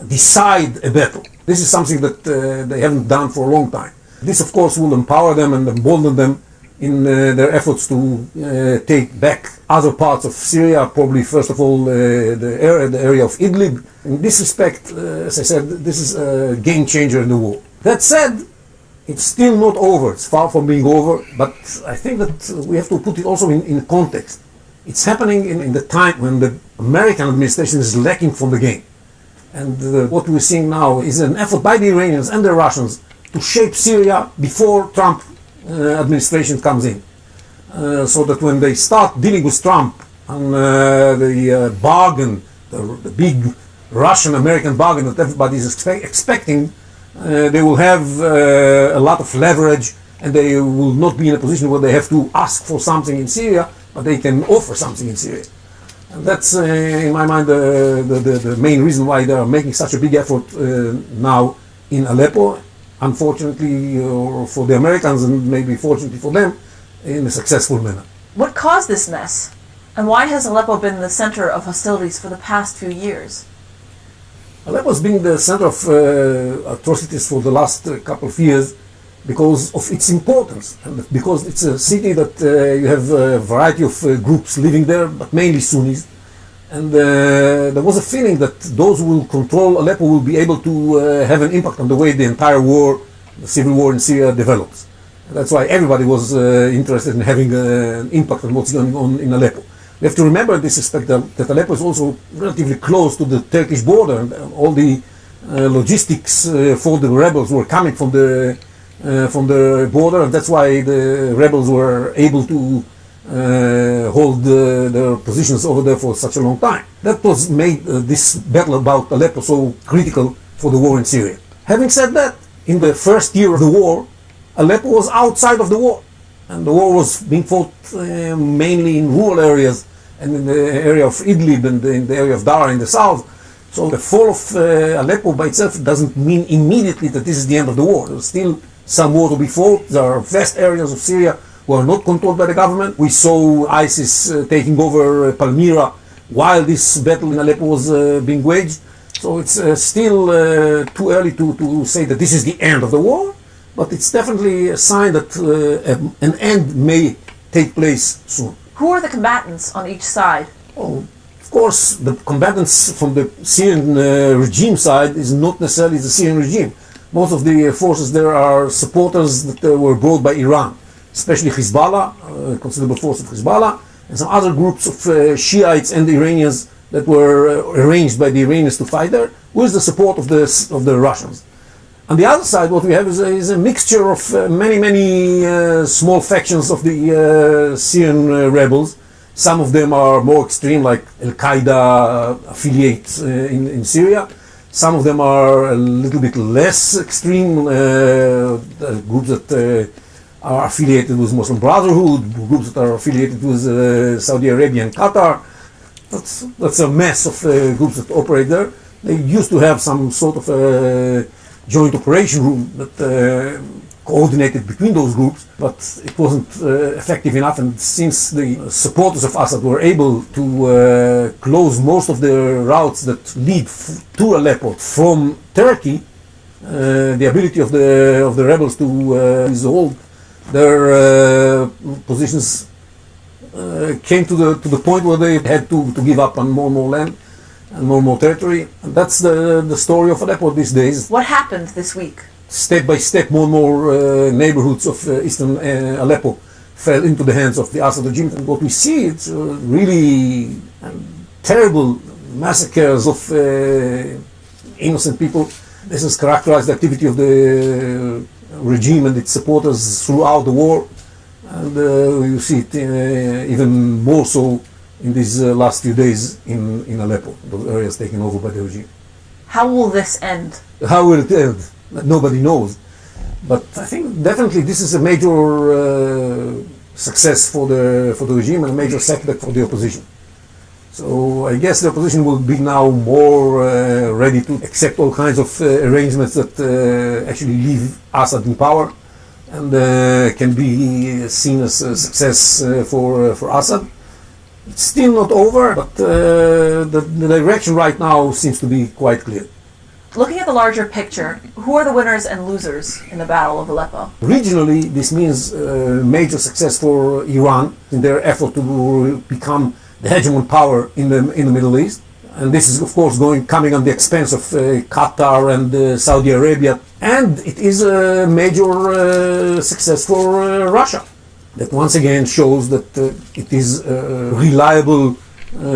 decide a battle. This is something that they haven't done for a long time. This, of course, will empower them and embolden them in their efforts to take back other parts of Syria, probably first of all the area of Idlib. In this respect, as I said, this is a game changer in the war. That said, it's still not over. It's far from being over, but I think that we have to put it also in context. It's happening in the time when the American administration is lacking from the game. And what we're seeing now is an effort by the Iranians and the Russians to shape Syria before Trump administration comes in. So that when they start dealing with Trump on the bargain, the big Russian-American bargain that everybody is expecting, they will have a lot of leverage, and they will not be in a position where they have to ask for something in Syria, but they can offer something in Syria. And that's, in my mind, the main reason why they are making such a big effort now in Aleppo, unfortunately for the Americans and maybe fortunately for them, in a successful manner. What caused this mess? And why has Aleppo been the center of hostilities for the past few years? Aleppo has been the center of atrocities for the last couple of years because of its importance, and because it's a city that you have a variety of groups living there, but mainly Sunnis. And there was a feeling that those who will control Aleppo will be able to have an impact on the way the entire war, the civil war in Syria, develops. And that's why everybody was interested in having an impact on what's going on in Aleppo. We have to remember in this respect that Aleppo is also relatively close to the Turkish border, and all the logistics for the rebels were coming from the border, and that's why the rebels were able to hold their positions over there for such a long time. That was made this battle about Aleppo so critical for the war in Syria. Having said that, in the first year of the war, Aleppo was outside of the war. And the war was being fought mainly in rural areas and in the area of Idlib and in the area of Dara in the south. So the fall of Aleppo by itself doesn't mean immediately that this is the end of the war. There's still some war to be fought. There are vast areas of Syria who are not controlled by the government. We saw ISIS taking over Palmyra while this battle in Aleppo was being waged. So it's still too early to say that this is the end of the war. But it's definitely a sign that an end may take place soon. Who are the combatants on each side? Oh, of course, the combatants from the Syrian regime side is not necessarily the Syrian regime. Most of the forces there are supporters that were brought by Iran, especially Hezbollah, a considerable force of Hezbollah, and some other groups of Shiites and Iranians that were arranged by the Iranians to fight there, with the support of the Russians. On the other side, what we have is a mixture of many small factions of the Syrian rebels. Some of them are more extreme, like Al-Qaeda affiliates in Syria. Some of them are a little bit less extreme, groups that are affiliated with Muslim Brotherhood, groups that are affiliated with Saudi Arabia and Qatar. That's a mess of groups that operate there. They used to have some sort of joint operation room that coordinated between those groups, but it wasn't effective enough. And since the supporters of Assad were able to close most of the routes that lead to Aleppo from Turkey, the ability of the rebels to hold their positions came to the point where they had to give up on more and more land and more territory. And that's the story of Aleppo these days. What happened this week? Step by step, more and more neighborhoods of eastern Aleppo fell into the hands of the Assad regime. And what we see, it's really terrible massacres of innocent people. This has characterized the activity of the regime and its supporters throughout the war. And you see it even more so in these last few days in Aleppo, those areas taken over by the regime. How will this end? How will it end? Nobody knows. But I think definitely this is a major success for the regime and a major setback for the opposition. So I guess the opposition will be now more ready to accept all kinds of arrangements that actually leave Assad in power and can be seen as a success for Assad. It's still not over, but the direction right now seems to be quite clear. Looking at the larger picture, who are the winners and losers in the Battle of Aleppo? Regionally, this means major success for Iran in their effort to become the hegemon power in the Middle East. And this is, of course, coming on the expense of Qatar and Saudi Arabia. And it is a major success for Russia. That once again shows that it is a reliable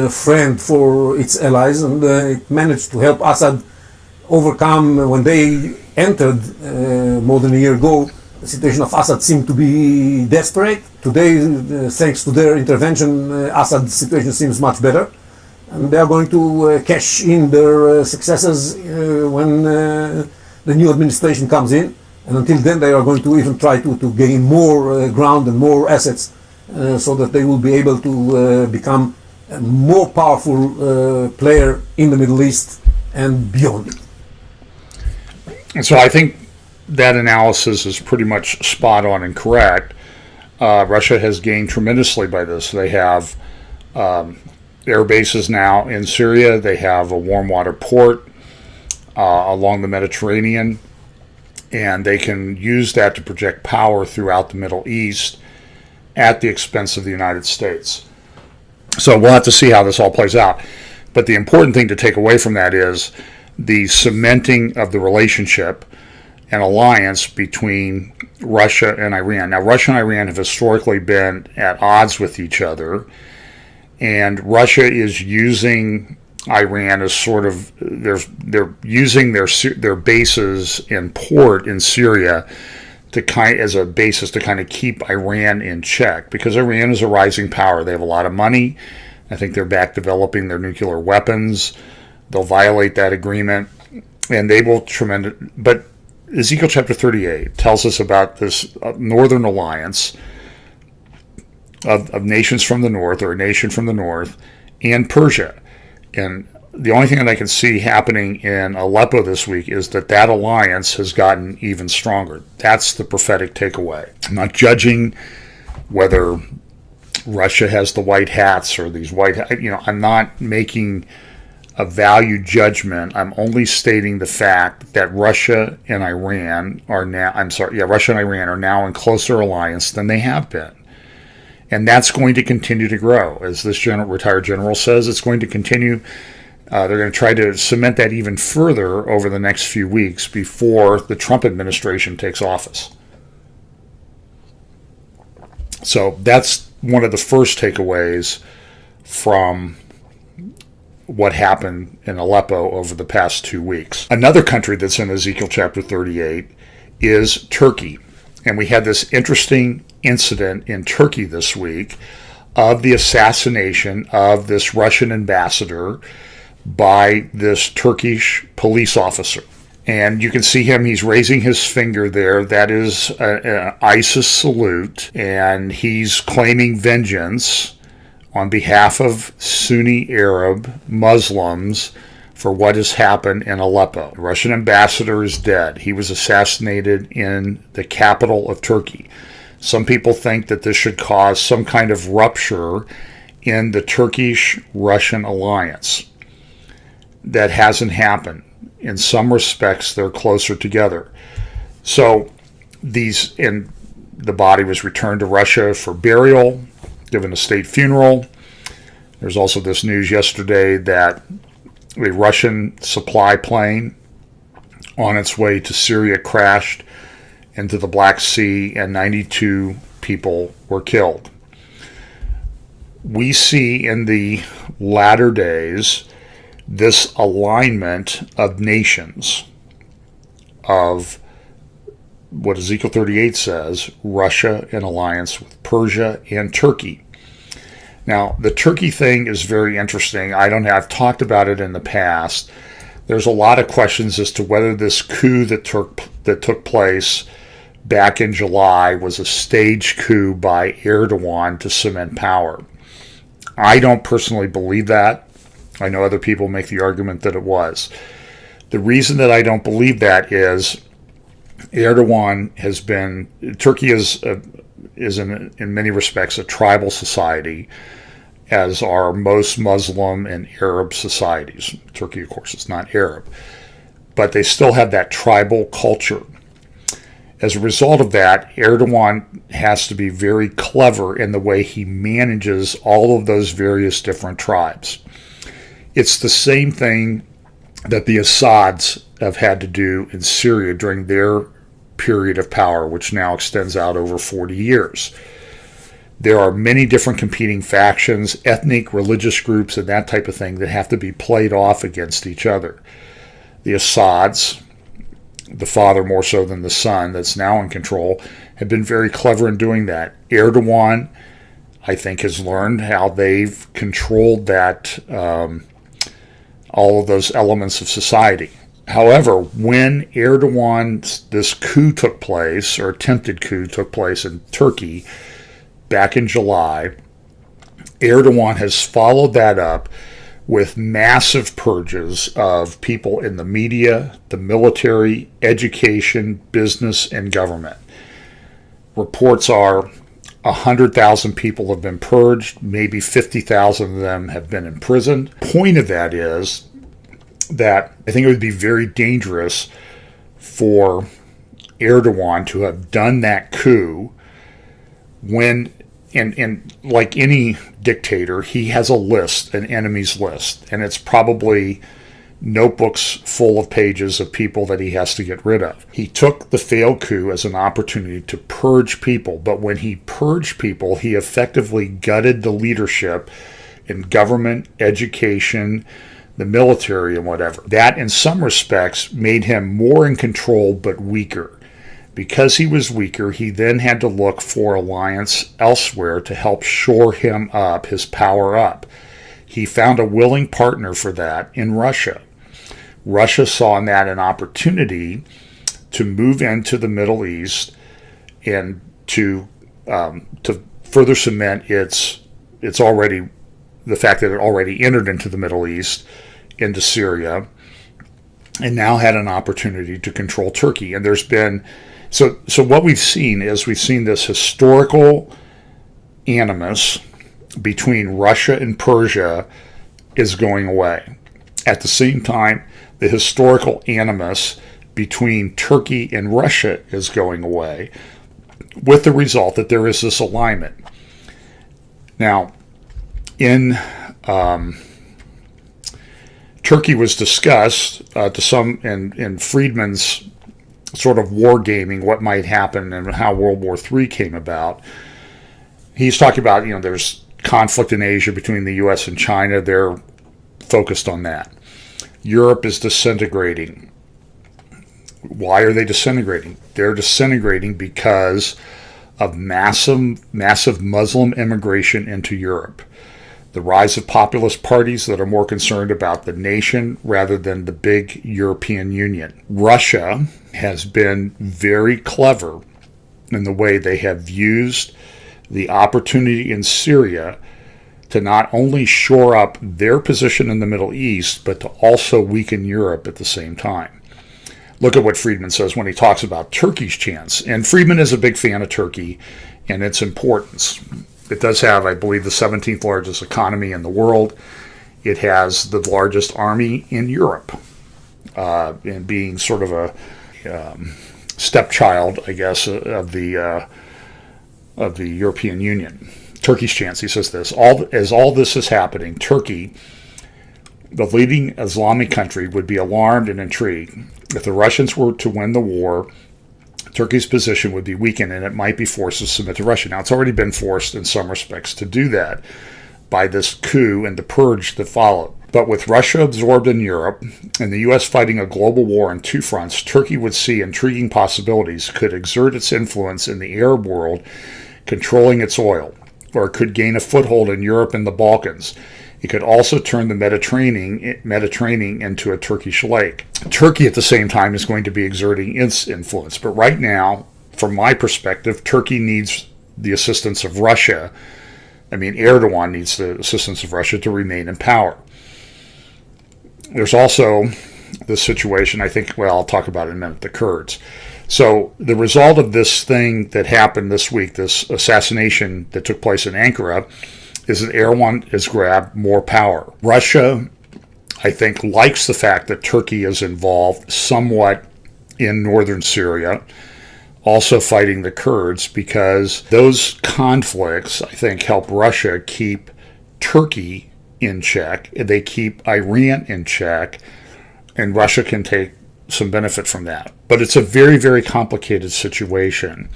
friend for its allies, and it managed to help Assad overcome. When they entered more than a year ago, the situation of Assad seemed to be desperate. Today, thanks to their intervention, Assad's situation seems much better, and they are going to cash in their successes when the the new administration comes in, and until then they are going to even try to gain more ground and more assets so that they will be able to become a more powerful player in the Middle East and beyond it. And so I think that analysis is pretty much spot on and correct. Russia has gained tremendously by this. They have air bases now in Syria. They have a warm water port along the Mediterranean, and they can use that to project power throughout the Middle East at the expense of the United States. So we'll have to see how this all plays out. But the important thing to take away from that is the cementing of the relationship and alliance between Russia and Iran. Now, Russia and Iran have historically been at odds with each other, and Russia is using Iran as sort of they're using their bases in port in Syria as a basis to kind of keep Iran in check, because Iran is a rising power. They have a lot of money. I think they're back developing their nuclear weapons. They'll violate that agreement, and they will But Ezekiel chapter 38 tells us about this northern alliance of nations from the north, or a nation from the north, and Persia. And the only thing that I can see happening in Aleppo this week is that alliance has gotten even stronger. That's the prophetic takeaway. I'm not judging whether Russia has the white hats or these white hats. I'm not making a value judgment. I'm only stating the fact that Russia and Iran are now in closer alliance than they have been. And that's going to continue to grow. As this retired general says, it's going to continue. They're going to try to cement that even further over the next few weeks before the Trump administration takes office. So that's one of the first takeaways from what happened in Aleppo over the past 2 weeks. Another country that's in Ezekiel chapter 38 is Turkey. And we had this interesting incident in Turkey this week of the assassination of this Russian ambassador by this Turkish police officer. And you can see him, he's raising his finger there. That is an ISIS salute, and he's claiming vengeance on behalf of Sunni Arab Muslims for what has happened in Aleppo. The Russian ambassador is dead. He was assassinated in the capital of Turkey. Some people think that this should cause some kind of rupture in the Turkish-Russian alliance. That hasn't happened. In some respects, they're closer together. So the body was returned to Russia for burial, given a state funeral. There's also this news yesterday that a Russian supply plane on its way to Syria crashed into the Black Sea, and 92 people were killed. We see in the latter days this alignment of nations, of what Ezekiel 38 says, Russia in alliance with Persia and Turkey. Now, the Turkey thing is very interesting. I've talked about it in the past. There's a lot of questions as to whether this coup that took place back in July was a staged coup by Erdogan to cement power. I don't personally believe that. I know other people make the argument that it was. The reason that I don't believe that is Turkey is in many respects a tribal society, as are most Muslim and Arab societies. Turkey, of course, is not Arab, but they still have that tribal culture. As a result of that, Erdogan has to be very clever in the way he manages all of those various different tribes. It's the same thing that the Assads have had to do in Syria during their period of power, which now extends out over 40 years. There are many different competing factions, ethnic, religious groups, and that type of thing that have to be played off against each other. The Assads, the father more so than the son that's now in control, have been very clever in doing that. Erdogan, I think, has learned how they've controlled that, all of those elements of society. However, when this coup took place, or attempted coup took place in Turkey back in July, Erdogan has followed that up with massive purges of people in the media, the military, education, business, and government. Reports are 100,000 people have been purged, maybe 50,000 of them have been imprisoned. Point of that is that I think it would be very dangerous for Erdogan to have done that coup when, and like any dictator, he has a list, an enemies list, and it's probably notebooks full of pages of people that he has to get rid of. He took the failed coup as an opportunity to purge people, but when he purged people, he effectively gutted the leadership in government, education, the military, and whatever. That, in some respects, made him more in control but weaker. Because he was weaker, he then had to look for alliance elsewhere to help shore him up, his power up. He found a willing partner for that in Russia. Russia saw in that an opportunity to move into the Middle East and to further cement the fact that it already entered into the Middle East, into Syria, and now had an opportunity to control Turkey. And there's been so what we've seen this historical animus between Russia and Persia is going away. At the same time, the historical animus between Turkey and Russia is going away, with the result that there is this alignment. Now, Turkey was discussed to some in Friedman's sort of wargaming, what might happen and how World War III came about. He's talking about, there's conflict in Asia between the U.S. and China. They're focused on that. Europe is disintegrating. Why are they disintegrating? They're disintegrating because of massive Muslim immigration into Europe. The rise of populist parties that are more concerned about the nation rather than the big European Union. Russia has been very clever in the way they have used the opportunity in Syria to not only shore up their position in the Middle East, but to also weaken Europe at the same time. Look at what Friedman says when he talks about Turkey's chance. And Friedman is a big fan of Turkey and its importance. It does have, I believe, the 17th largest economy in the world. It has the largest army in Europe, and being sort of a stepchild, I guess, of the European Union. Turkey's chance, he says this, as all this is happening, Turkey, the leading Islamic country, would be alarmed and intrigued. If the Russians were to win the war, Turkey's position would be weakened and it might be forced to submit to Russia. Now, it's already been forced in some respects to do that by this coup and the purge that followed. But with Russia absorbed in Europe and the U.S. fighting a global war on two fronts, Turkey would see intriguing possibilities, could exert its influence in the Arab world, controlling its oil, or it could gain a foothold in Europe and the Balkans. It could also turn the Mediterranean into a Turkish lake. Turkey, at the same time, is going to be exerting its influence. But right now, from my perspective, Turkey needs the assistance of Russia. Erdogan needs the assistance of Russia to remain in power. There's also this situation, I think, I'll talk about it in a minute, the Kurds. So the result of this thing that happened this week, this assassination that took place in Ankara, is that Erdogan has grabbed more power. Russia, I think, likes the fact that Turkey is involved somewhat in northern Syria, also fighting the Kurds, because those conflicts, I think, help Russia keep Turkey in check. They keep Iran in check, and Russia can take some benefit from that. But it's a very, very complicated situation.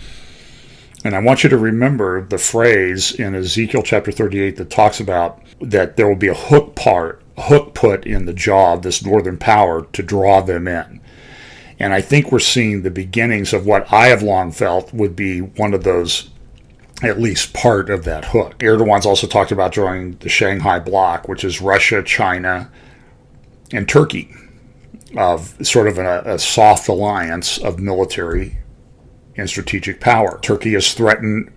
And I want you to remember the phrase in Ezekiel chapter 38 that talks about that there will be a hook put in the jaw of this northern power to draw them in. And I think we're seeing the beginnings of what I have long felt would be one of those, at least part of that hook. Erdogan's also talked about joining the Shanghai Bloc, which is Russia, China, and Turkey. of sort of a soft alliance of military and strategic power. Turkey has threatened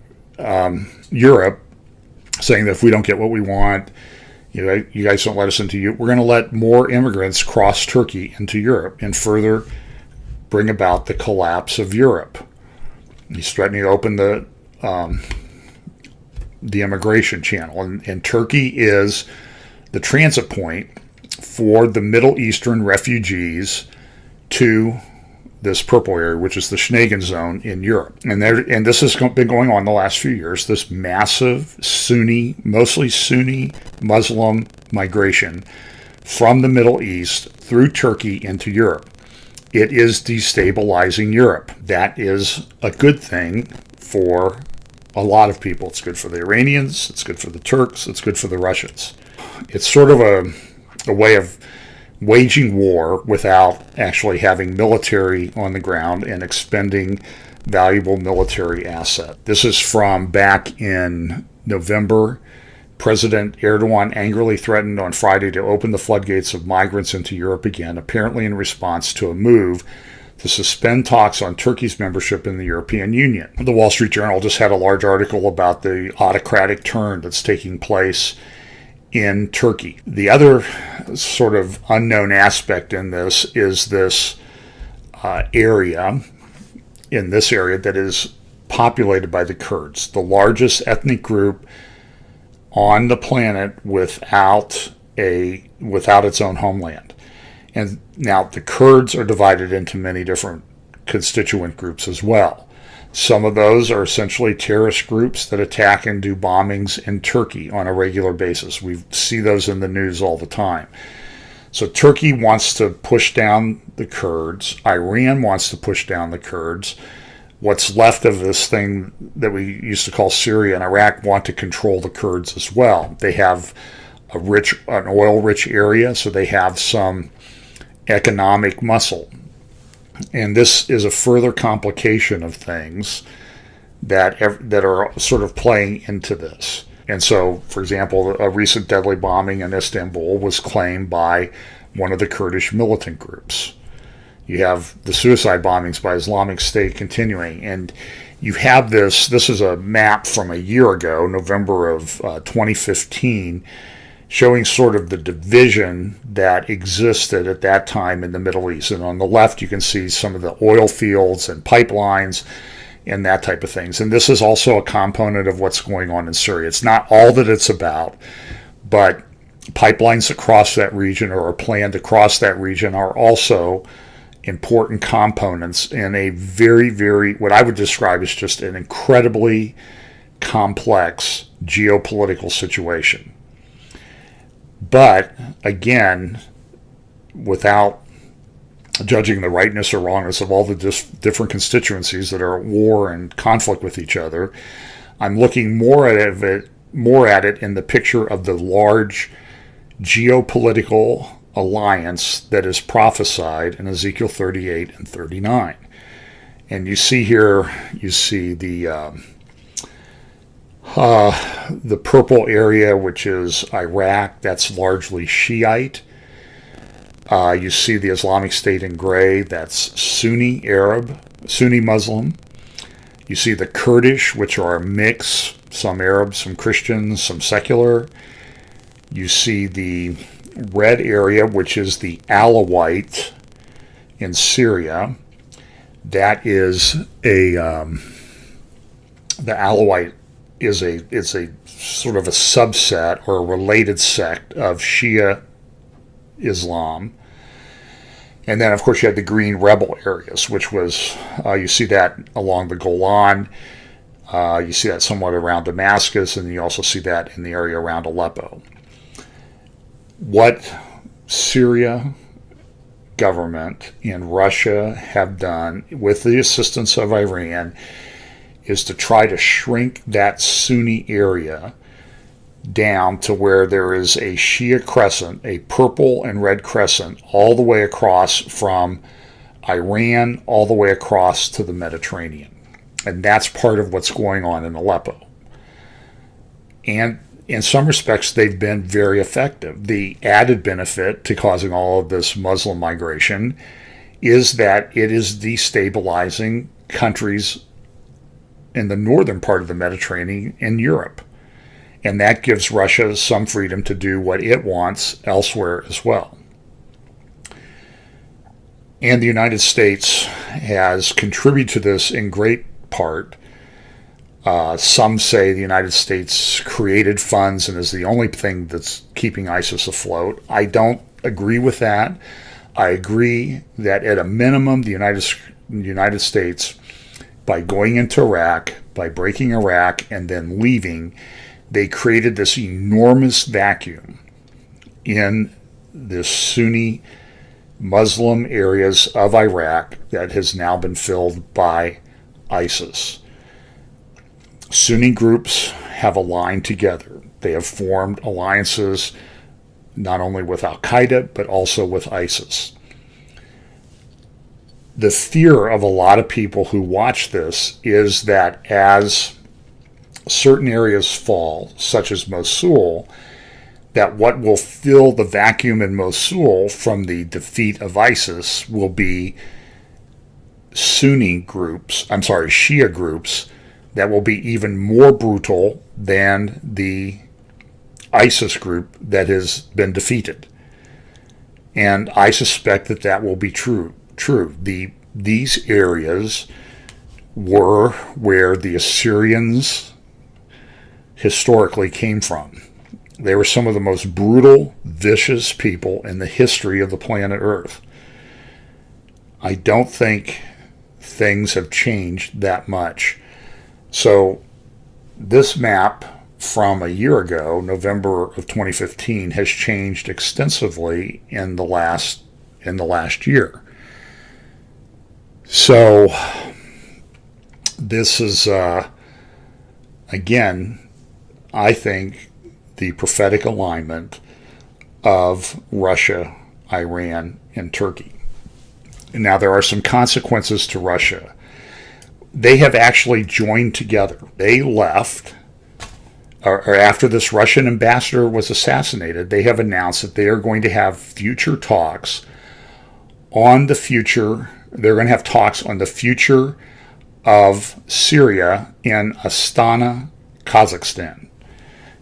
Europe, saying that if we don't get what we want, you guys don't let us into you, we're going to let more immigrants cross Turkey into Europe and further bring about the collapse of Europe. He's threatening to open the immigration channel, and Turkey is the transit point for the Middle Eastern refugees to this purple area, which is the Schengen zone in Europe. And this has been going on the last few years, this massive mostly Sunni Muslim migration from the Middle East through Turkey into Europe. It is destabilizing Europe. That is a good thing for a lot of people. It's good for the Iranians, it's good for the Turks, it's good for the Russians. It's sort of a way of waging war without actually having military on the ground and expending valuable military asset. This is from back in November. President Erdogan angrily threatened on Friday to open the floodgates of migrants into Europe again, apparently in response to a move to suspend talks on Turkey's membership in the European Union. The Wall Street Journal just had a large article about the autocratic turn that's taking place in Turkey. The other sort of unknown aspect in this is this area that is populated by the Kurds, the largest ethnic group on the planet without its own homeland. And now the Kurds are divided into many different constituent groups as well. Some of those are essentially terrorist groups that attack and do bombings in Turkey on a regular basis. We see those in the news all the time. So Turkey wants to push down the Kurds. Iran wants to push down the Kurds. What's left of this thing that we used to call Syria and Iraq want to control the Kurds as well. They have an oil-rich area, so they have some economic muscle. And this is a further complication of things that are sort of playing into this. And so, for example, a recent deadly bombing in Istanbul was claimed by one of the Kurdish militant groups. You have the suicide bombings by Islamic State continuing. And you have this is a map from a year ago, November of 2015, showing sort of the division that existed at that time in the Middle East. And on the left, you can see some of the oil fields and pipelines and that type of things. And this is also a component of what's going on in Syria. It's not all that it's about, but pipelines across that region or are planned across that region are also important components in a very, very, what I would describe as just an incredibly complex geopolitical situation. But again, without judging the rightness or wrongness of all the different constituencies that are at war and conflict with each other, I'm looking more at it in the picture of the large geopolitical alliance that is prophesied in Ezekiel 38 and 39. And you see here, the purple area, which is Iraq, that's largely Shiite. You see the Islamic State in gray, that's Sunni Arab, Sunni Muslim. You see the Kurdish, which are a mix, some Arabs, some Christians, some secular. You see the red area, which is the Alawite in Syria. That is the Alawite is a sort of a subset or a related sect of Shia Islam. And then, of course, you had the green rebel areas, which was, you see that along the Golan. You see that somewhat around Damascus, and you also see that in the area around Aleppo. What Syria government and Russia have done with the assistance of Iran is to try to shrink that Sunni area down to where there is a Shia crescent, a purple and red crescent, all the way across from Iran all the way across to the Mediterranean. And that's part of what's going on in Aleppo. And in some respects, they've been very effective. The added benefit to causing all of this Muslim migration is that it is destabilizing countries in the northern part of the Mediterranean and Europe. And that gives Russia some freedom to do what it wants elsewhere as well. And the United States has contributed to this in great part. Some say the United States created funds and is the only thing that's keeping ISIS afloat. I don't agree with that. I agree that at a minimum, the United States, by going into Iraq, by breaking Iraq and then leaving, they created this enormous vacuum in the Sunni Muslim areas of Iraq that has now been filled by ISIS. Sunni groups have aligned together. They have formed alliances not only with Al-Qaeda, but also with ISIS. The fear of a lot of people who watch this is that as certain areas fall, such as Mosul, that what will fill the vacuum in Mosul from the defeat of ISIS will be Shia groups that will be even more brutal than the ISIS group that has been defeated. And I suspect that that will be true. These areas were where the Assyrians historically came from. They were some of the most brutal, vicious people in the history of the planet Earth. I don't think things have changed that much. So this map from a year ago, November of 2015, has changed extensively in the last year. So this is, again, I think the prophetic alignment of Russia, Iran, and Turkey. Now, there are some consequences to Russia. They have actually joined together. They left, or after this Russian ambassador was assassinated, they have announced that they are going to have future talks on the future. They're going to have talks on the future of Syria in Astana, Kazakhstan.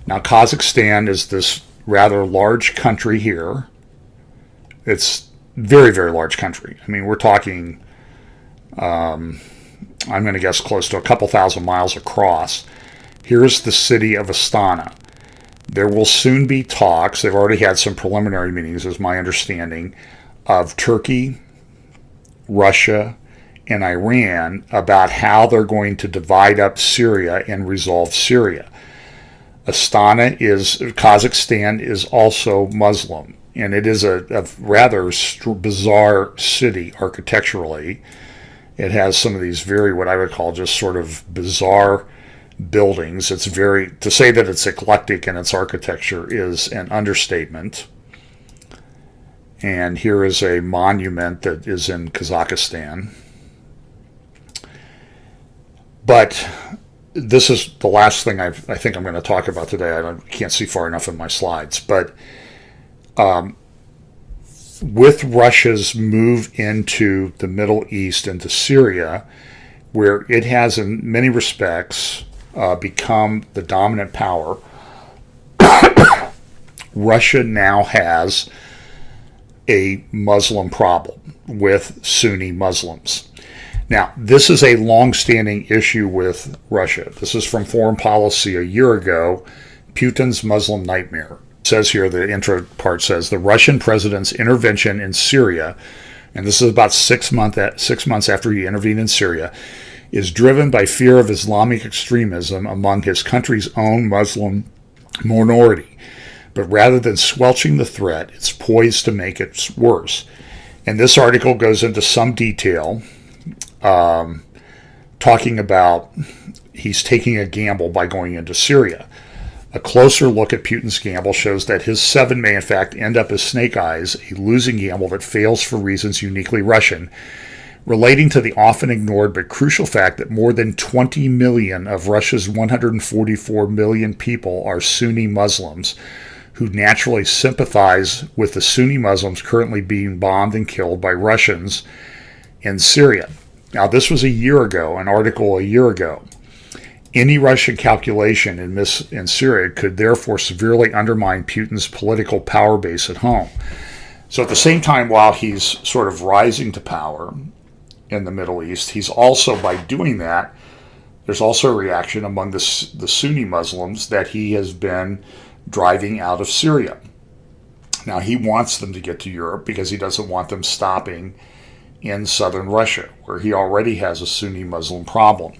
Now, Kazakhstan is this rather large country here. It's very, very large country. I mean, we're talking, I'm going to guess close to a couple thousand miles across. Here's the city of Astana. There will soon be talks. They've already had some preliminary meetings, is my understanding, of Turkey, Russia, and Iran about how they're going to divide up Syria and resolve Syria. Kazakhstan is also Muslim, and it is a rather bizarre city architecturally. It has some of these very, what I would call just sort of bizarre buildings. It's very, to say that it's eclectic in its architecture is an understatement. And here is a monument that is in Kazakhstan. But this is the last thing I think I'm going to talk about today. I can't see far enough in my slides. But with Russia's move into the Middle East, into Syria, where it has in many respects become the dominant power, Russia now has a Muslim problem with Sunni Muslims. Now, this is a long-standing issue with Russia. This is from Foreign Policy a year ago, Putin's Muslim Nightmare. It says here, the intro part says, the Russian president's intervention in Syria, and this is about 6 months after he intervened in Syria, is driven by fear of Islamic extremism among his country's own Muslim minority. But rather than squelching the threat, it's poised to make it worse. And this article goes into some detail, talking about he's taking a gamble by going into Syria. A closer look at Putin's gamble shows that his 7 may in fact end up as Snake Eyes, a losing gamble that fails for reasons uniquely Russian. relating to the often ignored but crucial fact that more than 20 million of Russia's 144 million people are Sunni Muslims who naturally sympathize with the Sunni Muslims currently being bombed and killed by Russians in Syria. Now, this was a year ago, an article a year ago. Any Russian calculation in Syria could therefore severely undermine Putin's political power base at home. So at the same time, while he's sort of rising to power in the Middle East, he's also, by doing that, there's also a reaction among the Sunni Muslims that he has been driving out of Syria. Now, he wants them to get to Europe because he doesn't want them stopping in southern Russia, where he already has a Sunni Muslim problem.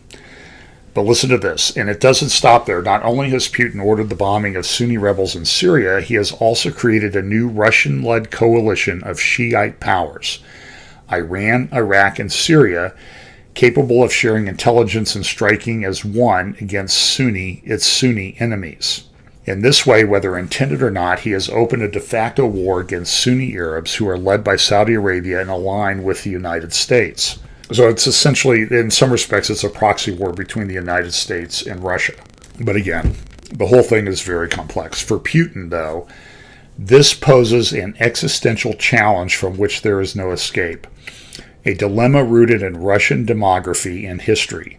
But listen to this, and it doesn't stop there. Not only has Putin ordered the bombing of Sunni rebels in Syria, he has also created a new Russian-led coalition of Shiite powers, Iran, Iraq, and Syria, capable of sharing intelligence and striking as one against its Sunni enemies. In this way, whether intended or not, he has opened a de facto war against Sunni Arabs who are led by Saudi Arabia and aligned with the United States. So it's essentially, in some respects, it's a proxy war between the United States and Russia. But again, the whole thing is very complex. For Putin, though, this poses an existential challenge from which there is no escape, a dilemma rooted in Russian demography and history.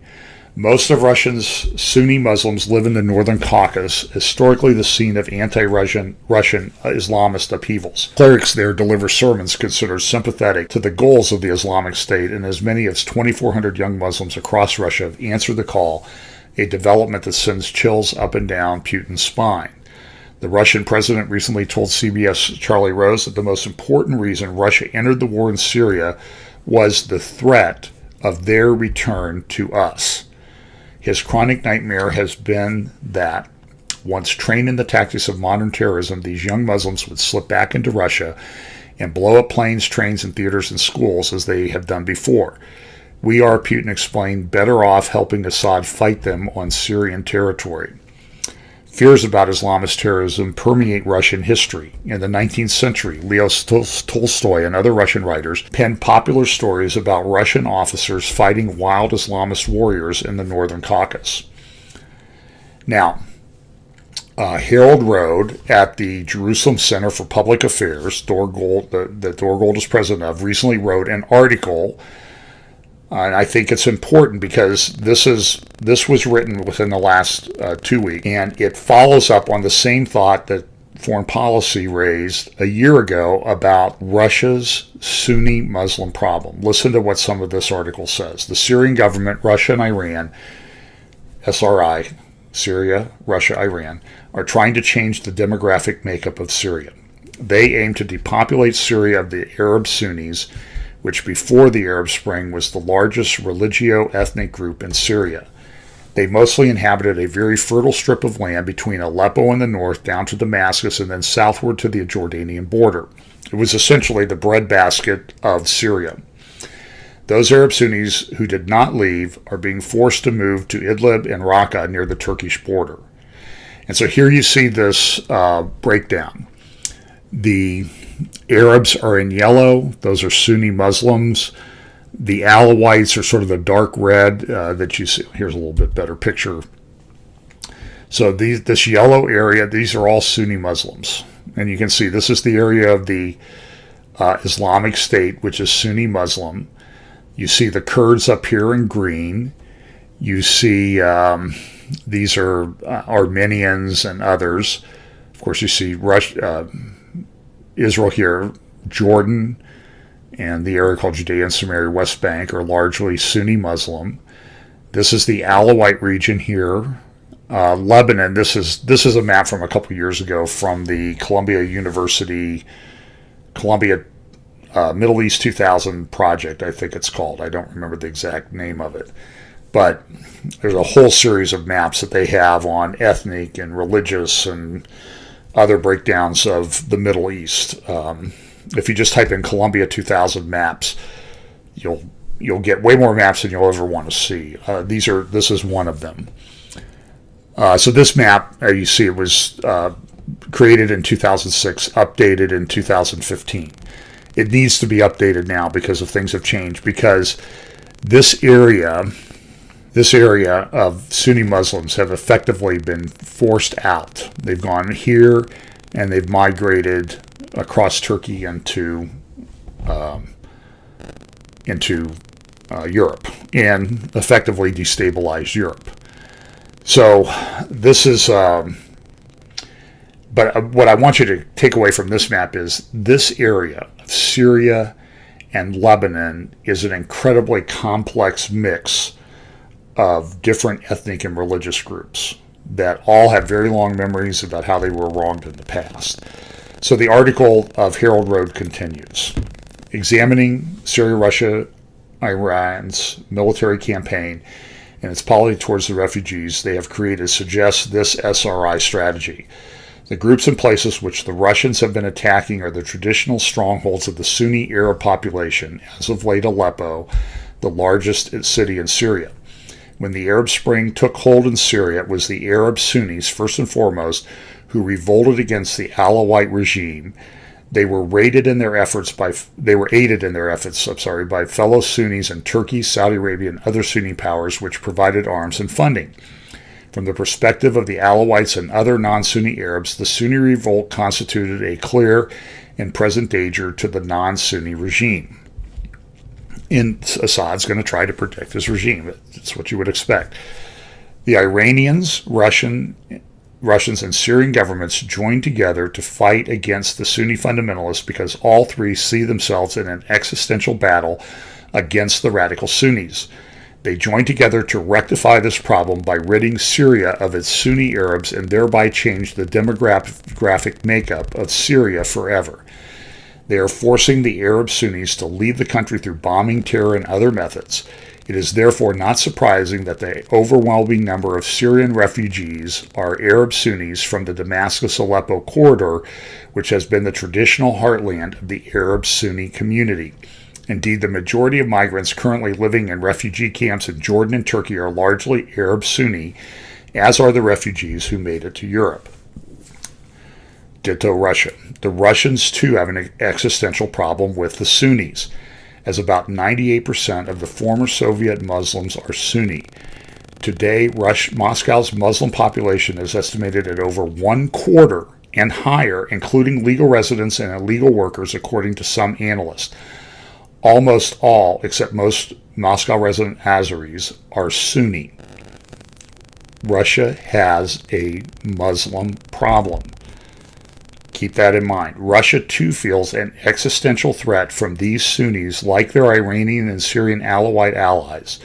Most of Russia's Sunni Muslims live in the Northern Caucasus, historically the scene of anti-Russian Islamist upheavals. Clerics there deliver sermons considered sympathetic to the goals of the Islamic State, and as many as 2,400 young Muslims across Russia have answered the call, a development that sends chills up and down Putin's spine. The Russian president recently told CBS Charlie Rose that the most important reason Russia entered the war in Syria was the threat of their return to us. His chronic nightmare has been that, once trained in the tactics of modern terrorism, these young Muslims would slip back into Russia and blow up planes, trains, and theaters and schools as they have done before. We are, Putin explained, better off helping Assad fight them on Syrian territory. Fears about Islamist terrorism permeate Russian history. In the 19th century, Leo Tolstoy and other Russian writers penned popular stories about Russian officers fighting wild Islamist warriors in the Northern Caucasus. Now, Harold Road at the Jerusalem Center for Public Affairs, Dor Gold, that Dor Gold is president of, recently wrote an article. And I think it's important because this was written within the last 2 weeks, and it follows up on the same thought that Foreign Policy raised a year ago about Russia's Sunni Muslim problem. Listen to what some of this article says. The Syrian government, Russia and Iran, SRI, Syria, Russia, Iran, are trying to change the demographic makeup of Syria. They aim to depopulate Syria of the Arab Sunnis, which before the Arab Spring was the largest religio-ethnic group in Syria. They mostly inhabited a very fertile strip of land between Aleppo in the north down to Damascus and then southward to the Jordanian border. It was essentially the breadbasket of Syria. Those Arab Sunnis who did not leave are being forced to move to Idlib and Raqqa near the Turkish border. And so here you see this breakdown. The Arabs are in yellow. Those are Sunni Muslims. The Alawites are sort of the dark red that you see. Here's a little bit better picture. So this yellow area, these are all Sunni Muslims. And you can see this is the area of the Islamic State, which is Sunni Muslim. You see the Kurds up here in green. You see these are Armenians and others. Of course, you see Israel here, Jordan, and the area called Judea and Samaria, West Bank, are largely Sunni Muslim. This is the Alawite region here. Lebanon, this is a map from a couple years ago from the Columbia Middle East 2000 project, I think it's called. I don't remember the exact name of it. But there's a whole series of maps that they have on ethnic and religious and other breakdowns of the Middle East. If you just type in Columbia 2000 maps, you'll get way more maps than you'll ever want to see. This is one of them. So this map, you see, it was created in 2006, updated in 2015. it needs to be updated now because of things have changed. Because this area of Sunni Muslims have effectively been forced out. They've gone here and they've migrated across Turkey into Europe and effectively destabilized Europe. So this is, but what I want you to take away from this map is this area of Syria and Lebanon is an incredibly complex mix of different ethnic and religious groups that all have very long memories about how they were wronged in the past. So the article of Harold Road continues. Examining Syria, Russia, Iran's military campaign and its policy towards the refugees they have created suggests this SRI strategy. The groups and places which the Russians have been attacking are the traditional strongholds of the Sunni Arab population, as of late Aleppo, the largest city in Syria. When the Arab Spring took hold in Syria, it was the Arab Sunnis, first and foremost, who revolted against the Alawite regime. They were aided in their efforts by fellow Sunnis in Turkey, Saudi Arabia, and other Sunni powers which provided arms and funding. From the perspective of the Alawites and other non-Sunni Arabs, the Sunni revolt constituted a clear and present danger to the non-Sunni regime. And Assad's going to try to protect his regime. That's what you would expect. The Iranians, Russians, and Syrian governments joined together to fight against the Sunni fundamentalists because all three see themselves in an existential battle against the radical Sunnis. They joined together to rectify this problem by ridding Syria of its Sunni Arabs and thereby change the demographic makeup of Syria forever. They are forcing the Arab Sunnis to leave the country through bombing, terror, and other methods. It is therefore not surprising that the overwhelming number of Syrian refugees are Arab Sunnis from the Damascus-Aleppo corridor, which has been the traditional heartland of the Arab Sunni community. Indeed, the majority of migrants currently living in refugee camps in Jordan and Turkey are largely Arab Sunni, as are the refugees who made it to Europe. Ditto Russia. The Russians, too, have an existential problem with the Sunnis, as about 98% of the former Soviet Muslims are Sunni. Today, Moscow's Muslim population is estimated at over 1/4 and higher, including legal residents and illegal workers, according to some analysts. Almost all, except most Moscow resident Azeris, are Sunni. Russia has a Muslim problem. Keep that in mind. Russia, too, feels an existential threat from these Sunnis like their Iranian and Syrian Alawite allies.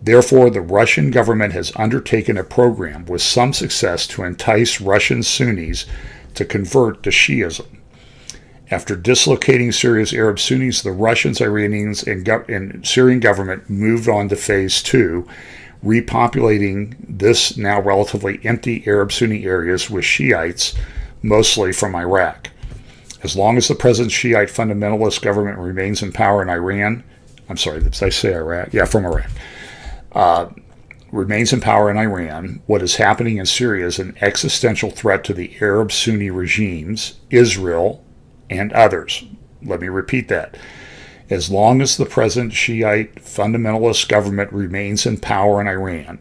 Therefore, the Russian government has undertaken a program with some success to entice Russian Sunnis to convert to Shiism. After dislocating Syria's Arab Sunnis, the Russians, Iranians, and Syrian government moved on to phase 2, repopulating this now relatively empty Arab Sunni areas with Shiites, mostly from Iraq. As long as the present Shiite fundamentalist government remains in power in Iran, did I say Iraq? Yeah, from Iraq. Remains in power in Iran, what is happening in Syria is an existential threat to the Arab Sunni regimes, Israel, and others. Let me repeat that. As long as the present Shiite fundamentalist government remains in power in Iran,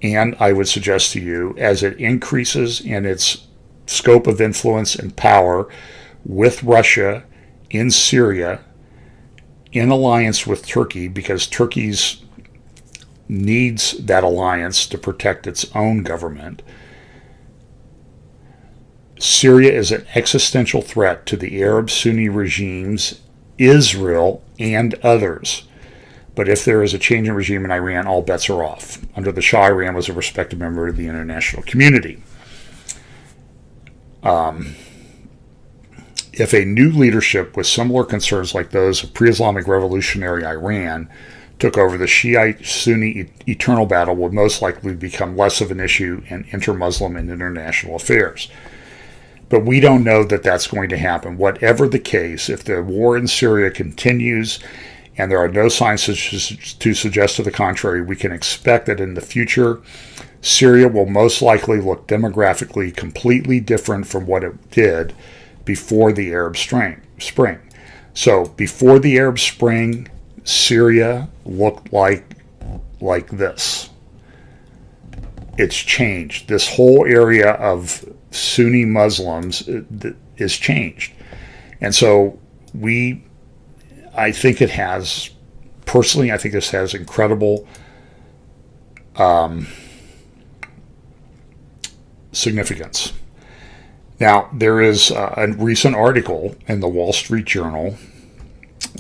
and I would suggest to you, as it increases in its scope of influence and power with Russia in Syria, in alliance with Turkey, because Turkey needs that alliance to protect its own government, Syria is an existential threat to the Arab Sunni regimes, Israel, and others. But if there is a change in regime in Iran, all bets are off. Under the Shah, Iran was a respected member of the international community. If a new leadership with similar concerns like those of pre-Islamic revolutionary Iran took over, the Shiite-Sunni eternal battle would most likely become less of an issue in inter-Muslim and international affairs. But we don't know that that's going to happen. Whatever the case, if the war in Syria continues and there are no signs to suggest to the contrary, we can expect that in the future, Syria will most likely look demographically completely different from what it did before the Arab Spring. So before the Arab Spring, Syria looked like this. It's changed. This whole area of Sunni Muslims is changed. And so I think it has, personally, I think this has incredible significance. Now, there is a recent article in the Wall Street Journal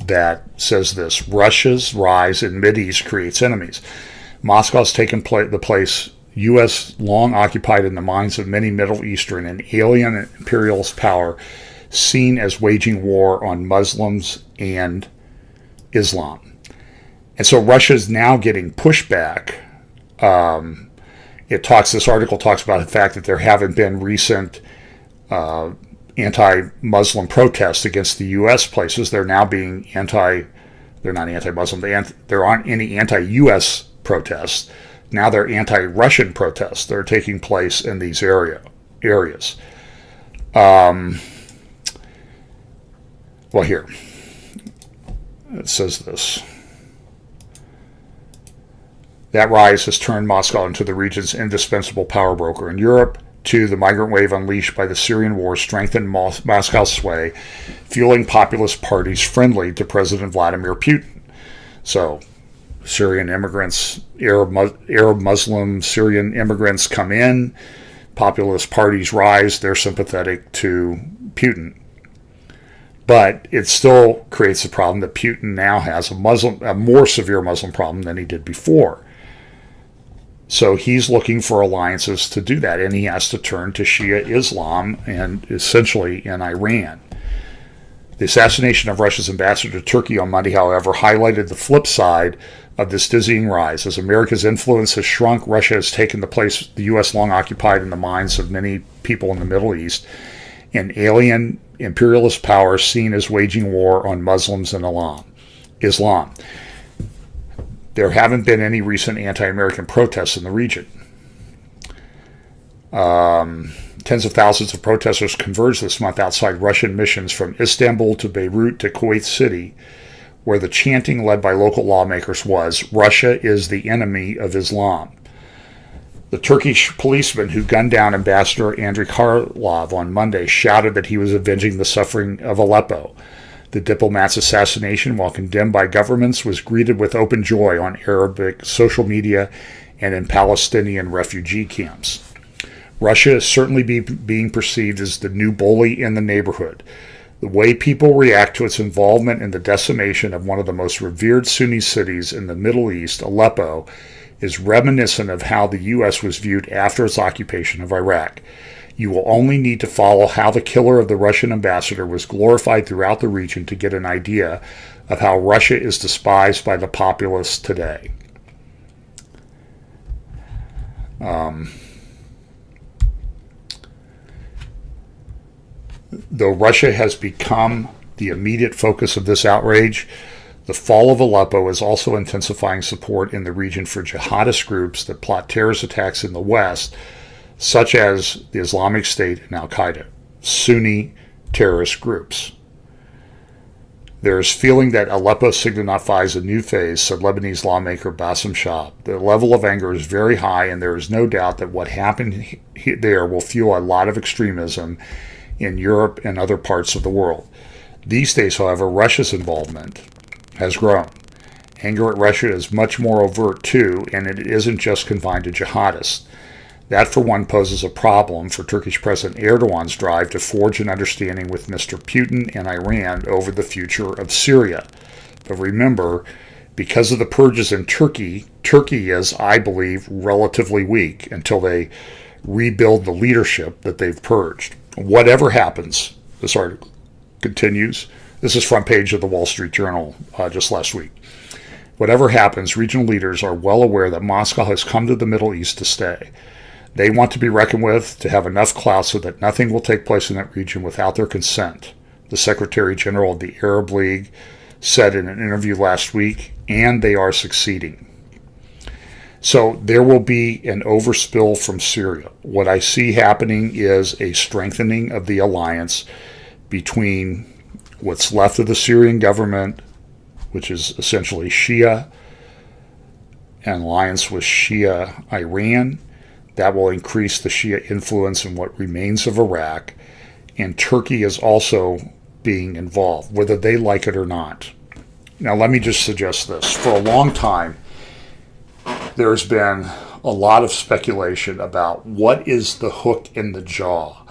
that says this: Russia's rise in Mideast creates enemies. Moscow has taken the place U.S. long occupied in the minds of many Middle Eastern and alien imperialist power, seen as waging war on Muslims and Islam. And so Russia is now getting pushback. This article talks about the fact that there haven't been recent anti-Muslim protests against the U.S. places. They're now being they're not anti-Muslim, there aren't any anti-U.S. protests. Now they're anti-Russian protests that are taking place in these areas. Well, here, it says this. That rise has turned Moscow into the region's indispensable power broker in Europe. Too, the migrant wave unleashed by the Syrian war strengthened Moscow's sway, fueling populist parties friendly to President Vladimir Putin. So, Syrian immigrants, Arab Muslim Syrian immigrants come in, populist parties rise, they're sympathetic to Putin. But it still creates a problem that Putin now has a more severe Muslim problem than he did before. So he's looking for alliances to do that, and he has to turn to Shia Islam and essentially in Iran. The assassination of Russia's ambassador to Turkey on Monday, however, highlighted the flip side of this dizzying rise. As America's influence has shrunk, Russia has taken the place the U.S. long occupied in the minds of many people in the Middle East, an alien imperialist power seen as waging war on Muslims and Islam. There haven't been any recent anti-American protests in the region. Tens of thousands of protesters converged this month outside Russian missions from Istanbul to Beirut to Kuwait City, where the chanting led by local lawmakers was, "Russia is the enemy of Islam." The Turkish policeman who gunned down Ambassador Andrei Karlov on Monday shouted that he was avenging the suffering of Aleppo. The diplomat's assassination, while condemned by governments, was greeted with open joy on Arabic social media and in Palestinian refugee camps. Russia is certainly being perceived as the new bully in the neighborhood. The way people react to its involvement in the decimation of one of the most revered Sunni cities in the Middle East, Aleppo, is reminiscent of how the U.S. was viewed after its occupation of Iraq. You will only need to follow how the killer of the Russian ambassador was glorified throughout the region to get an idea of how Russia is despised by the populace today. Though Russia has become the immediate focus of this outrage, the fall of Aleppo is also intensifying support in the region for jihadist groups that plot terrorist attacks in the West, such as the Islamic State and Al-Qaeda, Sunni terrorist groups. There is feeling that Aleppo signifies a new phase, said Lebanese lawmaker Bassem Shab. The level of anger is very high, and there is no doubt that what happened there will fuel a lot of extremism in Europe and other parts of the world. These days, however, Russia's involvement has grown. Anger at Russia is much more overt too, and it isn't just confined to jihadists. That, for one, poses a problem for Turkish President Erdogan's drive to forge an understanding with Mr. Putin and Iran over the future of Syria. But remember, because of the purges in Turkey, Turkey is, I believe, relatively weak until they rebuild the leadership that they've purged. Whatever happens, this article continues. This is front page of the Wall Street Journal just last week. Whatever happens, regional leaders are well aware that Moscow has come to the Middle East to stay. They want to be reckoned with, to have enough clout so that nothing will take place in that region without their consent, the Secretary General of the Arab League said in an interview last week, and they are succeeding. So there will be an overspill from Syria. What I see happening is a strengthening of the alliance between what's left of the Syrian government, which is essentially Shia, an alliance with Shia Iran. That will increase the Shia influence in what remains of Iraq. And Turkey is also being involved, whether they like it or not. Now, let me just suggest this. For a long time, there's been a lot of speculation about what is the hook in the jaw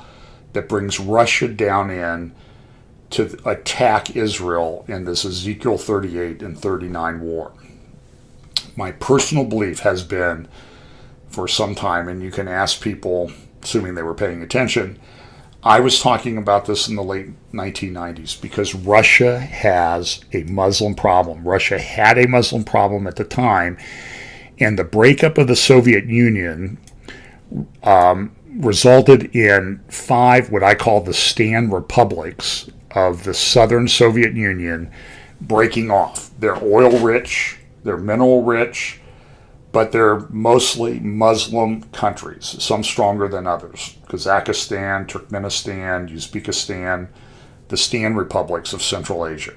that brings Russia down in to attack Israel in this Ezekiel 38 and 39 war. My personal belief has been for some time, and you can ask people, assuming they were paying attention, I was talking about this in the late 1990s because Russia has a Muslim problem. Russia had a Muslim problem at the time, and the breakup of the Soviet Union resulted in 5 what I call the Stan republics of the southern Soviet Union breaking off. They're oil rich, they're mineral rich, but they're mostly Muslim countries, some stronger than others. Kazakhstan, Turkmenistan, Uzbekistan, the Stan republics of Central Asia.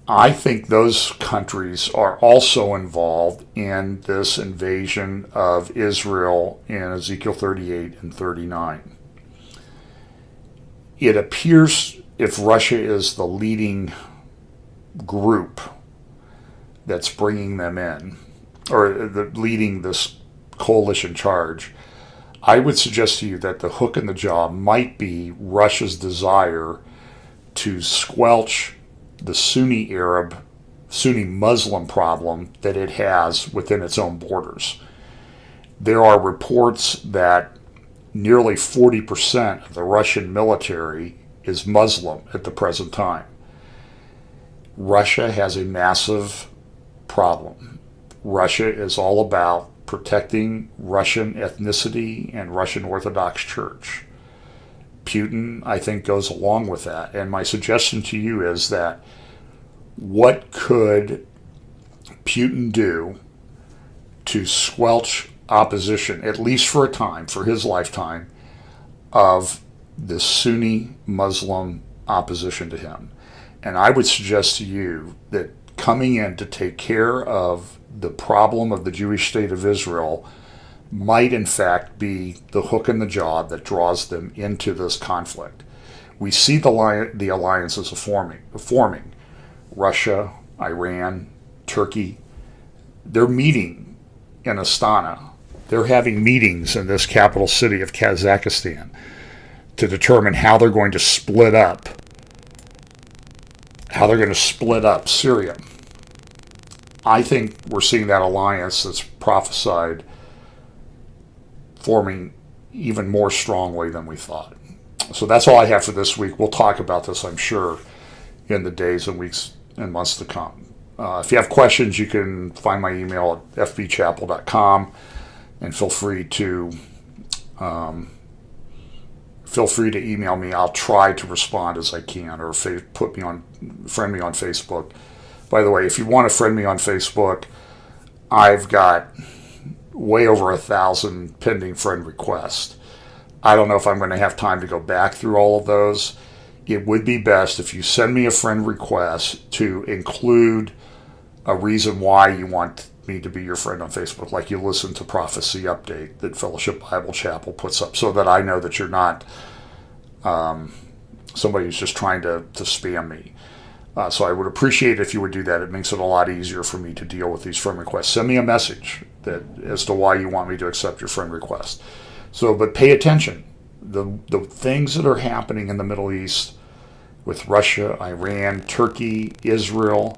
I think those countries are also involved in this invasion of Israel in Ezekiel 38 and 39. It appears if Russia is the leading group that's bringing them in, or leading this coalition charge, I would suggest to you that the hook in the jaw might be Russia's desire to squelch the Sunni Muslim problem that it has within its own borders. There are reports that nearly 40% of the Russian military is Muslim at the present time. Russia has a massive problem. Russia is all about protecting Russian ethnicity and Russian Orthodox Church. Putin, I think, goes along with that. And my suggestion to you is that what could Putin do to squelch opposition, at least for a time, for his lifetime, of the Sunni Muslim opposition to him? And I would suggest to you that coming in to take care of the problem of the Jewish state of Israel might in fact be the hook in the jaw that draws them into this conflict. We see the alliances forming. Russia, Iran, Turkey. They're meeting in Astana. They're having meetings in this capital city of Kazakhstan to determine how they're going to split up Syria. I think we're seeing that alliance that's prophesied forming even more strongly than we thought. So that's all I have for this week. We'll talk about this, I'm sure, in the days and weeks and months to come. If you have questions, you can find my email at fbchapel.com, and feel free to email me. I'll try to respond as I can, or friend me on Facebook. By the way, if you want to friend me on Facebook, I've got way over 1,000 pending friend requests. I don't know if I'm going to have time to go back through all of those. It would be best if you send me a friend request to include a reason why you want me to be your friend on Facebook, like you listen to Prophecy Update that Fellowship Bible Chapel puts up, so that I know that you're not somebody who's just trying to spam me. So I would appreciate if you would do that. It makes it a lot easier for me to deal with these friend requests. Send me a message as to why you want me to accept your friend request. But pay attention. The things that are happening in the Middle East with Russia, Iran, Turkey, Israel,